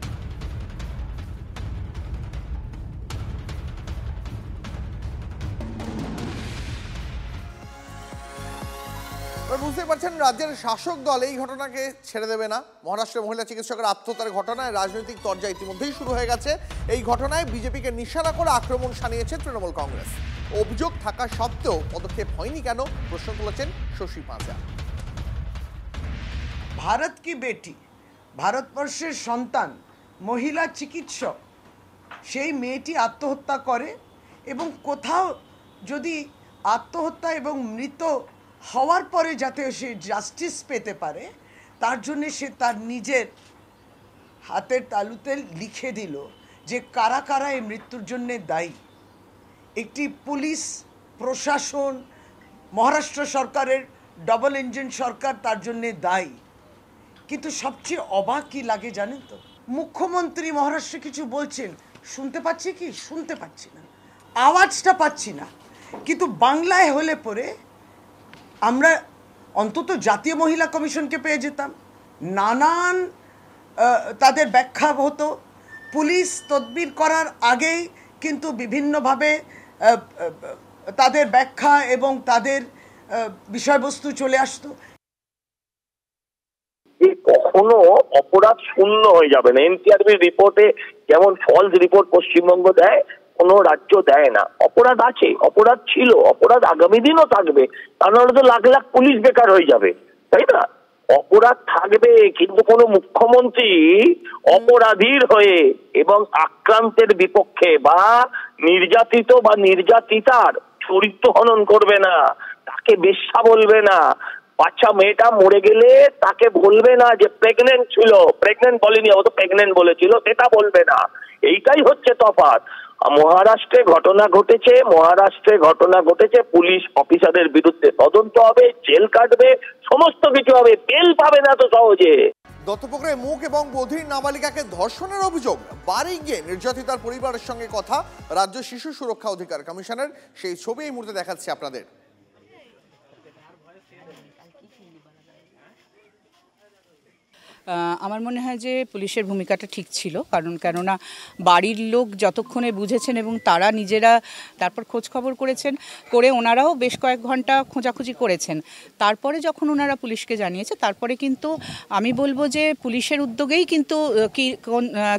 বুঝতে পারছেন, রাজ্যের শাসক দল এই ঘটনাকে ছেড়ে দেবে না। মহারাষ্ট্রের মহিলা চিকিৎসকের আত্মহত্যার ঘটনায় রাজনৈতিক তরজা ইতিমধ্যেই শুরু হয়ে গেছে। এই ঘটনায় বিজেপিকে নিশানা করে আক্রমণ শানিয়েছে তৃণমূল কংগ্রেস। অভিযোগ থাকা সত্ত্বেও পদক্ষেপ হয়নি কেন, প্রশ্ন তুলেছেন শশী পাঁজা। ভারত কি বেটি, ভারতবর্ষের সন্তান, মহিলা চিকিৎসক, সেই মেয়েটি আত্মহত্যা করে এবং কোথাও যদি আত্মহত্যা এবং মৃত হওয়ার পরে যাতে সে জাস্টিস পেতে পারে, তার জন্যে সে তার নিজের হাতের তালুতে লিখে দিল যে কারা কারা এই মৃত্যুর জন্যে দায়ী। একটি পুলিশ প্রশাসন, মহারাষ্ট্র সরকারের ডবল ইঞ্জিন সরকার তার জন্যে দায়ী। কিন্তু সবচেয়ে অবাক কি লাগে জানেন তো, মুখ্যমন্ত্রী মহারাষ্ট্রে কিছু বলছেন, শুনতে পাচ্ছি কি? শুনতে পাচ্ছি না, আওয়াজটা পাচ্ছি না। কিন্তু বাংলায় হলে পরে আমরা অন্তত জাতীয় মহিলা কমিশনকে পেয়ে যেতাম, নানান তাদের ব্যাখ্যা হতো। পুলিশ তদবির করার আগেই কিন্তু বিভিন্নভাবে তাদের ব্যাখ্যা এবং তাদের বিষয়বস্তু চলে আসতো। কখনো অপরাধ শূন্য হয়ে যাবে না। এনসিআরবির রিপোর্টে যেমন ফলস রিপোর্ট পশ্চিমবঙ্গ দেয়, কোনো রাজ্য দেয় না। অপরাধ আছে, অপরাধ ছিল, অপরাধ আগামী দিনও থাকবে, তা নাহলে তো লাখ লাখ পুলিশ বেকার হয়ে যাবে, তাই না? অপরাধ থাকবে, কিন্তু কোনো মুখ্যমন্ত্রী অপরাধীর হয়ে এবং আক্রান্তের বিপক্ষে বা নির্যাতিত বা নির্যাতিতার চরিত্র হনন করবে না, তাকে বেশ্যা বলবে না। বাচ্চা মেয়েটা মরে গেলে তাকে বলবে না যে প্রেগনেন্ট ছিল, প্রেগনেন্ট বলেনি, ও তো প্রেগনেন্ট বলেছিল, সেটা বলবে না। এইটাই হচ্ছে তফাৎ। মহারাষ্ট্রে ঘটনা ঘটেছে, পুলিশ অফিসারের বিরুদ্ধে তদন্ত হবে, জেল কাটবে, সমস্ত কিছু হবে, বেল পাবে না তো সহজে। দত্তপুকুরে মুখ এবং বধির নাবালিকাকে ধর্ষণের অভিযোগ, বাড়ি গিয়ে নির্যাতিতার পরিবারের সঙ্গে কথা রাজ্য শিশু সুরক্ষা অধিকার কমিশনের। সেই ছবি এই মুহূর্তে দেখাচ্ছি আপনাদের। আমার মনে হয় যে পুলিশের ভূমিকাটা ঠিক ছিল, কেননা বাড়ির লোক যতক্ষণে বুঝেছেন এবং তারা নিজেরা তারপর খোঁজ খবর করেছেন, করে ওনারাও বেশ কয়েক ঘন্টা খোঁজাখুঁজি করেছেন। তারপরে যখন ওনারা পুলিশকে জানিয়েছে, তারপরে কিন্তু আমি বলবো যে পুলিশের উদ্যোগেই কিন্তু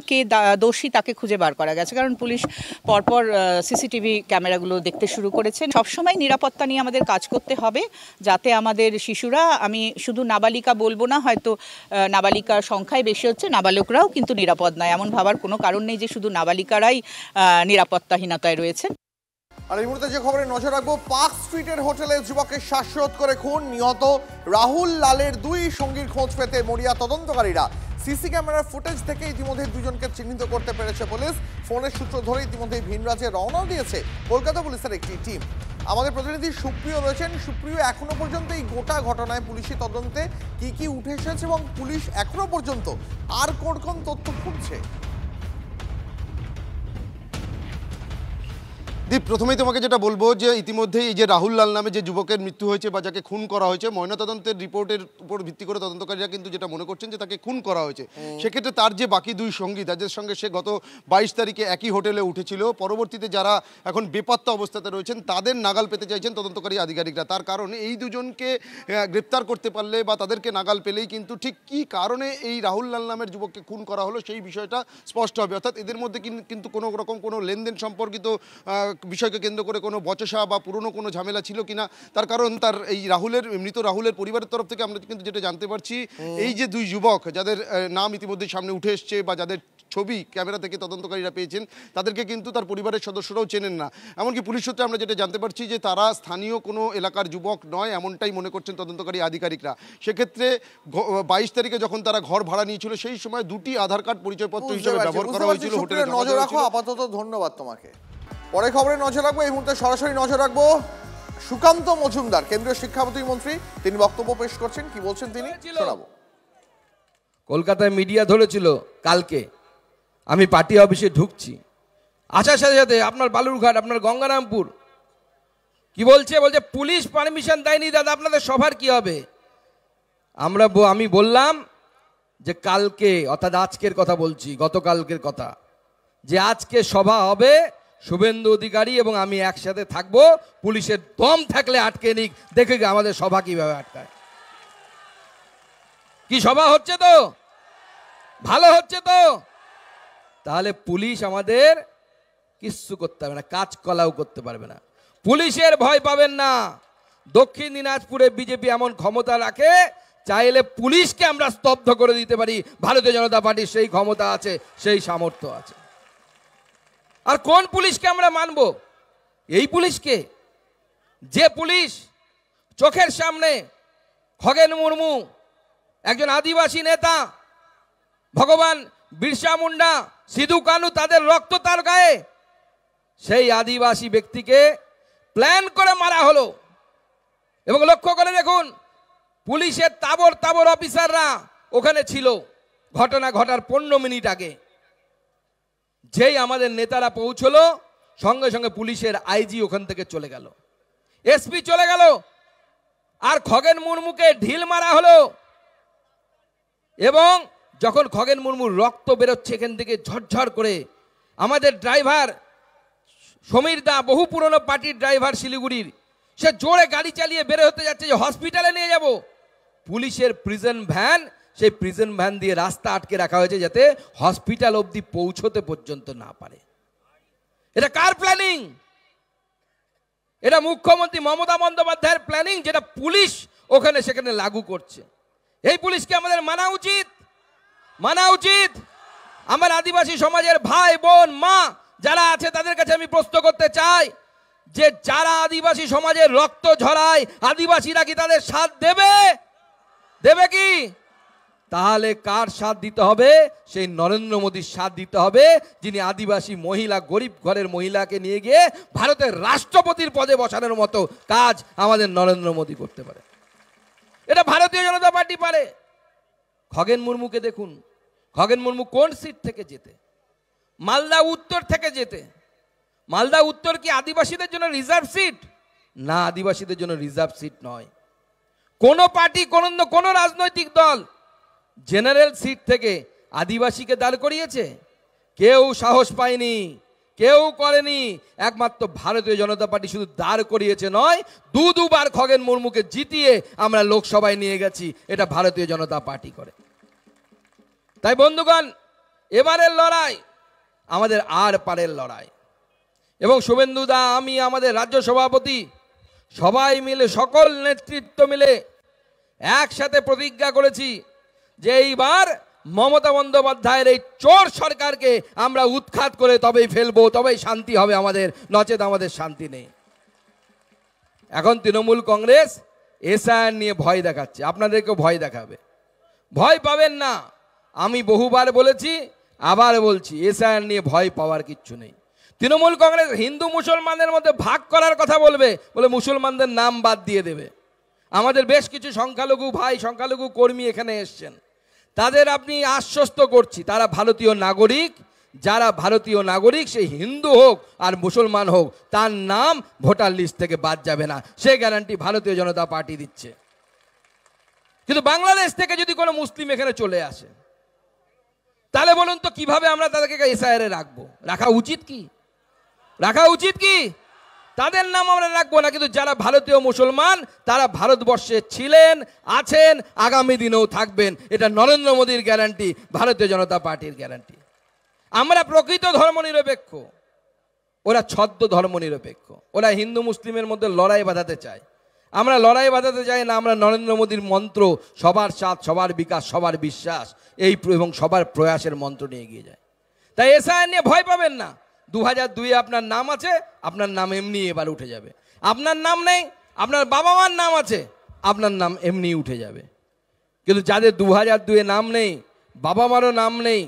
কে দোষী তাকে খুঁজে বার করা গেছে, কারণ পুলিশ পরপর সিসিটিভি ক্যামেরাগুলো দেখতে শুরু করেছেন। সবসময় নিরাপত্তা নিয়ে আমাদের কাজ করতে হবে, যাতে আমাদের শিশুরা, আমি শুধু নাবালিকা বলবো না, হয়তো নাবালিকার সংখ্যাই বেশি হচ্ছে, নাবালকরাও কিন্তু নিরাপদ নয়, এমন ভাবার কোনো কারণ নেই যে শুধু নাবালিকারাই নিরাপত্তাহীনতায় রয়েছে। আর এই মুহূর্তে যে খবরে নজর রাখবো, পার্ক স্ট্রিটের হোটেলে যুবকের শ্বাসরোধ করে খুন, নিহত রাহুল লালের 2 সঙ্গীর খোঁজ পেতে মরিয়া তদন্তকারীরা। সিসি ক্যামেরার ফুটেজ থেকে ইতিমধ্যে 2 জনকে চিহ্নিত করতে পেরেছে পুলিশ। ফোনের সূত্র ধরে ইতিমধ্যে ভিন রাজ্যে রওনা দিয়েছে কলকাতা পুলিশের একটি টিম। আমাদের প্রতিনিধি সুপ্রিয় রয়েছেন। সুপ্রিয়, এখনো পর্যন্ত এই গোটা ঘটনায় পুলিশি তদন্তে কি কি উঠে এসেছে এবং পুলিশ এখনো পর্যন্ত আর কোন কোন তথ্য খুঁজছে? দীপ, প্রথমেই তোমাকে যেটা বলবো যে ইতিমধ্যে এই যে রাহুল লাল নামে যে যুবকের মৃত্যু হয়েছে বা যাকে খুন করা হয়েছে, ময়নাতদন্তের রিপোর্টের উপর ভিত্তি করে তদন্তকারীরা কিন্তু যেটা মনে করছেন যে তাকে খুন করা হয়েছে। সেক্ষেত্রে তার যে বাকি দুই সঙ্গী, যাদের সঙ্গে সে গত 22 তারিখে একই হোটেলে উঠেছিল, পরবর্তীতে যারা এখন বেপাত্তা অবস্থাতে রয়েছেন তাদের নাগাল পেতে চাইছেন তদন্তকারী আধিকারিকরা। তার কারণ এই দুজনকে গ্রেপ্তার করতে পারলে বা তাদেরকে নাগাল পেলেই কিন্তু ঠিক কী কারণে এই রাহুল লাল নামের যুবককে খুন করা হলো সেই বিষয়টা স্পষ্ট হবে। অর্থাৎ এদের মধ্যে কিন্তু কোনো রকম কোনো লেনদেন সম্পর্কিত বিষয়কে কেন্দ্র করে কোনো বচসা বা পুরনো কোনো ঝামেলা ছিল কিনা। তার কারণ তার এই মৃত রাহুলের পরিবারের তরফ থেকে আমরা কিন্তু যেটা জানতে পারছি, এই যে দুই যুবক যাদের নাম ইতিমধ্যে সামনে উঠে এসছে বা যাদের ছবি ক্যামেরা থেকে তদন্তকারীরা পেয়েছেন, তাদেরকে কিন্তু তার পরিবারের সদস্যরাও চেনেন না। এমনকি পুলিশ সূত্রে আমরা যেটা জানতে পারছি যে তারা স্থানীয় কোনো এলাকার যুবক নয়, এমনটাই মনে করছেন তদন্তকারী আধিকারিকরা। সেক্ষেত্রে 22 তারিখে যখন তারা ঘর ভাড়া নিয়েছিল সেই সময় দুটি আধার কার্ড পরিচয়পত্র হিসেবে ব্যবহার করা হয়েছিল। হোটেলে নজর রাখো। আপাতত ধন্যবাদ তোমাকে। পরে খবরে নজর রাখবো। এই মুহূর্তে সরাসরি নজর রাখবো সুকান্ত মজুমদার, কেন্দ্রীয় শিক্ষামন্ত্রী। তিনি বক্তব্য পেশ করছেন, কি বলছেন তিনি শোনাবো। কলকাতায় মিডিয়া ধরেছিল কালকে, আমি পার্টি অফিসে ঢুকছি, আসার সাথে সাথে আপনার বালুরঘাট, আপনার গঙ্গারামপুর কি বলছে পুলিশ পারমিশন দেয়নি দাদা, আপনাদের সভার কি হবে? আমি বললাম যে কালকে, অর্থাৎ আজকের কথা বলছি, গতকালকের কথা, যে আজকে সভা হবে, শুভেন্দু অধিকারী এবং আমি একসাথে থাকবো, পুলিশের দম থাকলে আটকে নিক, দেখে আমাদের সভা কিভাবে আটকায়। কি সভা হচ্ছে তো, ভালো হচ্ছে তো, তাহলে পুলিশ আমাদের কিচ্ছু করতে পারবে না, কাজ কলাও করতে পারবে না। পুলিশের ভয় পাবেন না। দক্ষিণ দিনাজপুরে বিজেপি এমন ক্ষমতা রাখে, চাইলে পুলিশকে আমরা স্তব্ধ করে দিতে পারি। ভারতীয় জনতা পার্টির সেই ক্ষমতা আছে, সেই সামর্থ্য আছে। আর কোন পুলিশকে আমরা মানব? এই পুলিশকে, যে পুলিশ চোখের সামনে খগেন মুর্মু, একজন আদিবাসী নেতা, ভগবান বিরসা মুন্ডা, সিধু কানু, তাদের রক্ত তার গায়ে, সেই আদিবাসী ব্যক্তিকে প্ল্যান করে মারা হলো। এবং লক্ষ্য করে দেখুন, পুলিশের তাবর তাবর অফিসাররা ওখানে ছিল ঘটনা ঘটার 15 মিনিট আগে। যেই আমাদের নেতারা পৌঁছলো, সঙ্গে সঙ্গে পুলিশের আইজি ওখান থেকে চলে গেল, এসপি চলে গেল, আর খগেন মুর্মুকে ঢিল মারা হলো। এবং যখন খগেন মুর্মুর রক্ত বেরোচ্ছে এখান থেকে ঝরঝর করে, আমাদের ড্রাইভার সমীর দা, বহু পুরনো পার্টির ড্রাইভার শিলিগুড়ির, সে জোরে গাড়ি চালিয়ে বের হতে যাচ্ছে যে হসপিটালে নিয়ে যাব, পুলিশের প্রিজন ভ্যান, সেই প্রিজন ভ্যান দিয়ে রাস্তা আটকে রাখা হয়েছে যাতে হসপিটাল অবধি পৌঁছতে পর্যন্ত না পারে। এটা কার প্ল্যানিং? এটা মুখ্যমন্ত্রী মমতা বন্দ্যোপাধ্যায়ের প্ল্যানিং, যেটা পুলিশ ওখানে সেখানে লাগু করছে। এই পুলিশকে আমাদের মানা উচিত, মানা উচিত। আমার আদিবাসী সমাজের ভাই বোন মা যারা আছে তাদের কাছে আমি প্রশ্ন করতে চাই যে যারা আদিবাসী সমাজের রক্ত ঝরায়, আদিবাসীরা কি তাদের সাথ দেবে? দেবে কি? তাহলে কার সাথ দিতে হবে? সেই নরেন্দ্র মোদীর সাথ দিতে হবে, যিনি আদিবাসী মহিলা, গরিব ঘরের মহিলাকে নিয়ে গিয়ে ভারতের রাষ্ট্রপতির পদে বসানোর মতো কাজ আমাদের নরেন্দ্র মোদী করতে পারে। এটা ভারতীয় জনতা পার্টি পারে। খগেন মুর্মুকে দেখুন, খগেন মুর্মু কোন সিট থেকে জেতে? মালদা উত্তর থেকে জেতে। মালদা উত্তর কি আদিবাসীদের জন্য রিজার্ভ সিট? না, আদিবাসীদের জন্য রিজার্ভ সিট নয়। কোন পার্টি, কোন রাজনৈতিক দল জেনারেল সিট থেকে আদিবাসীকে দাঁড় করিয়েছে? কেউ সাহস পায়নি, কেউ করেনি। একমাত্র ভারতীয় জনতা পার্টি শুধু দাঁড় করিয়েছে নয়, দুবার খগেন মুর্মুকে জিতিয়ে আমরা লোকসভায় নিয়ে গেছি। এটা ভারতীয় জনতা পার্টি করে। তাই বন্ধুগণ, এবারের লড়াই আমাদের আর পারের লড়াই। এবং শুভেন্দু দা, আমি, আমাদের রাজ্য সভাপতি সবাই মিলে, সকল নেতৃত্ব মিলে একসাথে প্রতিজ্ঞা করেছি যে এইবার মমতা বন্দ্যোপাধ্যায়ের এই চোর সরকারকে আমরা উৎখাত করে তবেই ফেলবো, তবেই শান্তি হবে আমাদের, নচেত আমাদের শান্তি নেই। এখন তৃণমূল কংগ্রেস এসআইআর নিয়ে ভয় দেখাচ্ছে, আপনাদেরকেও ভয় দেখাবে। ভয় পাবেন না। আমি বহুবার বলেছি, আবার বলছি, এসআইআর নিয়ে ভয় পাওয়ার কিচ্ছু নেই। তৃণমূল কংগ্রেস হিন্দু মুসলমানদের মধ্যে ভাগ করার কথা বলবে, বলে মুসলমানদের নাম বাদ দিয়ে দেবে। আমাদের বেশ কিছু সংখ্যালঘু ভাই, সংখ্যালঘু কর্মী এখানে এসছেন, তাদের আপনি আশ্বস্ত করছি তারা ভারতীয় নাগরিক। যারা ভারতীয় নাগরিক, সে হিন্দু হোক আর মুসলমান হোক, তার নাম ভোটার লিস্ট থেকে বাদ যাবে না, সে গ্যারান্টি ভারতীয় জনতা পার্টি দিচ্ছে। কিন্তু বাংলাদেশ থেকে যদি কোনো মুসলিম এখানে চলে আসে, তাহলে বলুন তো কিভাবে আমরা তাদেরকে এসআইআরে রাখবো? রাখা উচিত কি? রাখা উচিত কি? তাদের নাম আমরা রাখবো না, কিন্তু যারা ভারতীয় মুসলমান তারা ভারতবর্ষে ছিলেন, আছেন, আগামী দিনেও থাকবেন। এটা নরেন্দ্র মোদীর গ্যারান্টি, ভারতীয় জনতা পার্টির গ্যারান্টি। আমরা প্রকৃত ধর্মনিরপেক্ষ, ওরা ছদ্ম ধর্মনিরপেক্ষ। ওরা হিন্দু মুসলিমের মধ্যে লড়াই বাঁধাতে চায়, আমরা লড়াই বাঁধাতে চাই না। আমরা নরেন্দ্র মোদীর মন্ত্র, সবার সাথ, সবার বিকাশ, সবার বিশ্বাস, এই এবং সবার প্রয়াসের মন্ত্র নিয়ে এগিয়ে যায়। তাই এসআইআর নিয়ে ভয় পাবেন না। 2002 আপনার নাম আছে, আপনার নাম এমনি এবার উঠে যাবে। আপনার নাম নেই, আপনার বাবা মার নাম আছে, আপনার নাম এমনি উঠে যাবে। কিন্তু যাদের 2002 নাম নেই, বাবা মারও নাম নেই,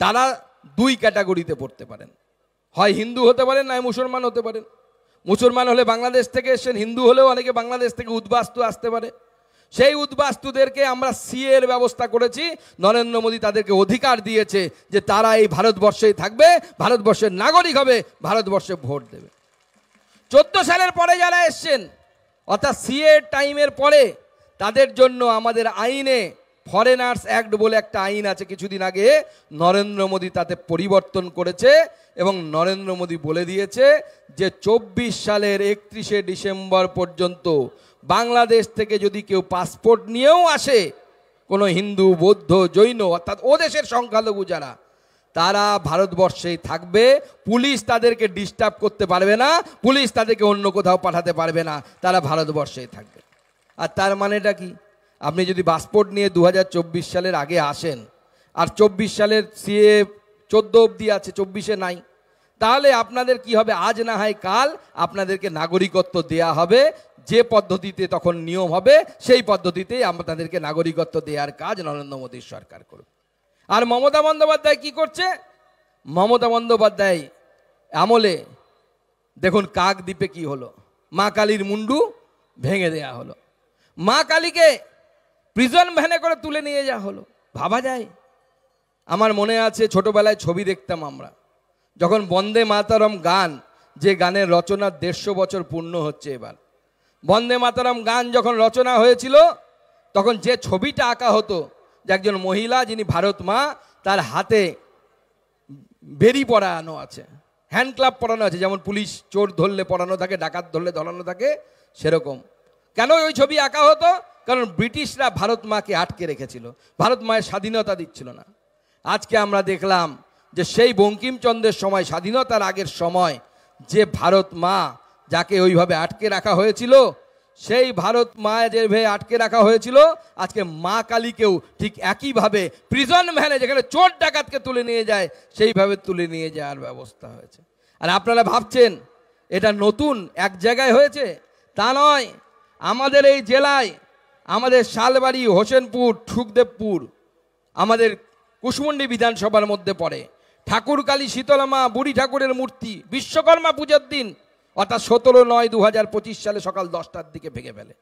তারা দুই ক্যাটাগরিতে পড়তে পারেন। হয় হিন্দু হতে পারেন, নয় মুসলমান হতে পারেন। মুসলমান হলে বাংলাদেশ থেকে এসেছেন, হিন্দু হলেও অনেকে বাংলাদেশ থেকে উদ্বাস্তু আসতে পারে। সেই উদ্বাস্তুদেরকে আমরা সিএ এর ব্যবস্থা করেছি। নরেন্দ্র মোদী তাদেরকে অধিকার দিয়েছে যে তারা এই ভারতবর্ষেই থাকবে, ভারতবর্ষের নাগরিক হবে, ভারতবর্ষে ভোট দেবে। 14 সালের পরে যারা এসছেন, অর্থাৎ সিএ টাইমের পরে, তাদের জন্য আমাদের আইনে ফরেনার্স অ্যাক্ট বলে একটা আইন আছে, কিছুদিন আগে নরেন্দ্র মোদী তাতে পরিবর্তন করেছে এবং নরেন্দ্র মোদী বলে দিয়েছে যে 24 সালের 31শে ডিসেম্বর পর্যন্ত বাংলাদেশ থেকে যদি কেউ পাসপোর্ট নিয়েও আসে, কোনো হিন্দু, বৌদ্ধ, জৈন, অর্থাৎ ও দেশের সংখ্যালঘু যারা, তারা ভারতবর্ষেই থাকবে। পুলিশ তাদেরকে ডিস্টার্ব করতে পারবে না, পুলিশ তাদেরকে অন্য কোথাও পাঠাতে পারবে না, তারা ভারতবর্ষেই থাকবে। আর তার মানেটা কি? আপনি যদি পাসপোর্ট নিয়ে 2024 সালের আগে আসেন, আর 24 সালের সিএ 14 অবধি আছে, 24-এ নাই, তাহলে আপনাদের কি হবে? আজ না হয় কাল আপনাদেরকে নাগরিকত্ব দেয়া হবে। যে পদ্ধতিতে তখন নিয়ম হবে, সেই পদ্ধতিতেই আপনাদেরকে নাগরিকত্ব দেওয়ার কাজ নরেন্দ্র মোদীর সরকার করবে। আর মমতা বন্দ্যোপাধ্যায় কি করছে? মমতা বন্দ্যোপাধ্যায় আমলে দেখুন কাকদ্বীপে কি হলো, মা কালীর মুন্ডু ভেঙে দেয়া হলো, মা কালীকে প্রিজন ভ্যানে করে তুলে নিয়ে যাওয়া হলো। ভাবা যায়? আমার মনে আছে ছোটবেলায় ছবি দেখতাম আমরা, যখন বন্দে মাতরম গান, যে গানের রচনা 150 বছর পূর্ণ হচ্ছে এবার, বন্দে মাতরম গান যখন রচনা হয়েছিল, তখন যে ছবিটা আঁকা হতো যে একজন মহিলা যিনি ভারত মা, তার হাতে বেরি পরানো আছে, হ্যান্ড ক্লাব পরানো আছে, যেমন পুলিশ চোর ধরলে পরানো থাকে, ডাকাত ধরলে ধরানো থাকে, সেরকম। কেন ওই ছবি আঁকা হতো? কারণ ব্রিটিশরা ভারত মাকে আটকে রেখেছিল, ভারত মায়ের স্বাধীনতা দিচ্ছিল না। আজকে আমরা দেখলাম যে সেই বঙ্কিমচন্দ্রের সময়, স্বাধীনতার আগের সময়, যে ভারত মা যাকে ওইভাবে আটকে রাখা হয়েছিল, সেই ভারত মা যেভাবে আটকে রাখা হয়েছিল, আজকে মা কালীকেও ঠিক একইভাবে প্রিজন ভ্যানে, যেখানে চোর ডাকাতকে তুলে নিয়ে যায়, সেইভাবে তুলে নিয়ে যাওয়ার ব্যবস্থা হয়েছে। আর আপনারা ভাবছেন এটা নতুন এক জায়গায় হয়েছে? তা নয়। আমাদের এই জেলায়, আমাদের শালবাড়ি, হোসেনপুর, সুখদেবপুর, আমাদের কুশমুন্ডি বিধানসভার মধ্যে পড়ে, ঠাকুরকালী শীতলা মা, বুড়ি ঠাকুরের মূর্তি বিশ্বকর্মা পূজার দিন, অর্থাৎ 17/9/2025 সালে সকাল 10টার দিকে ভেঙে ফেলে।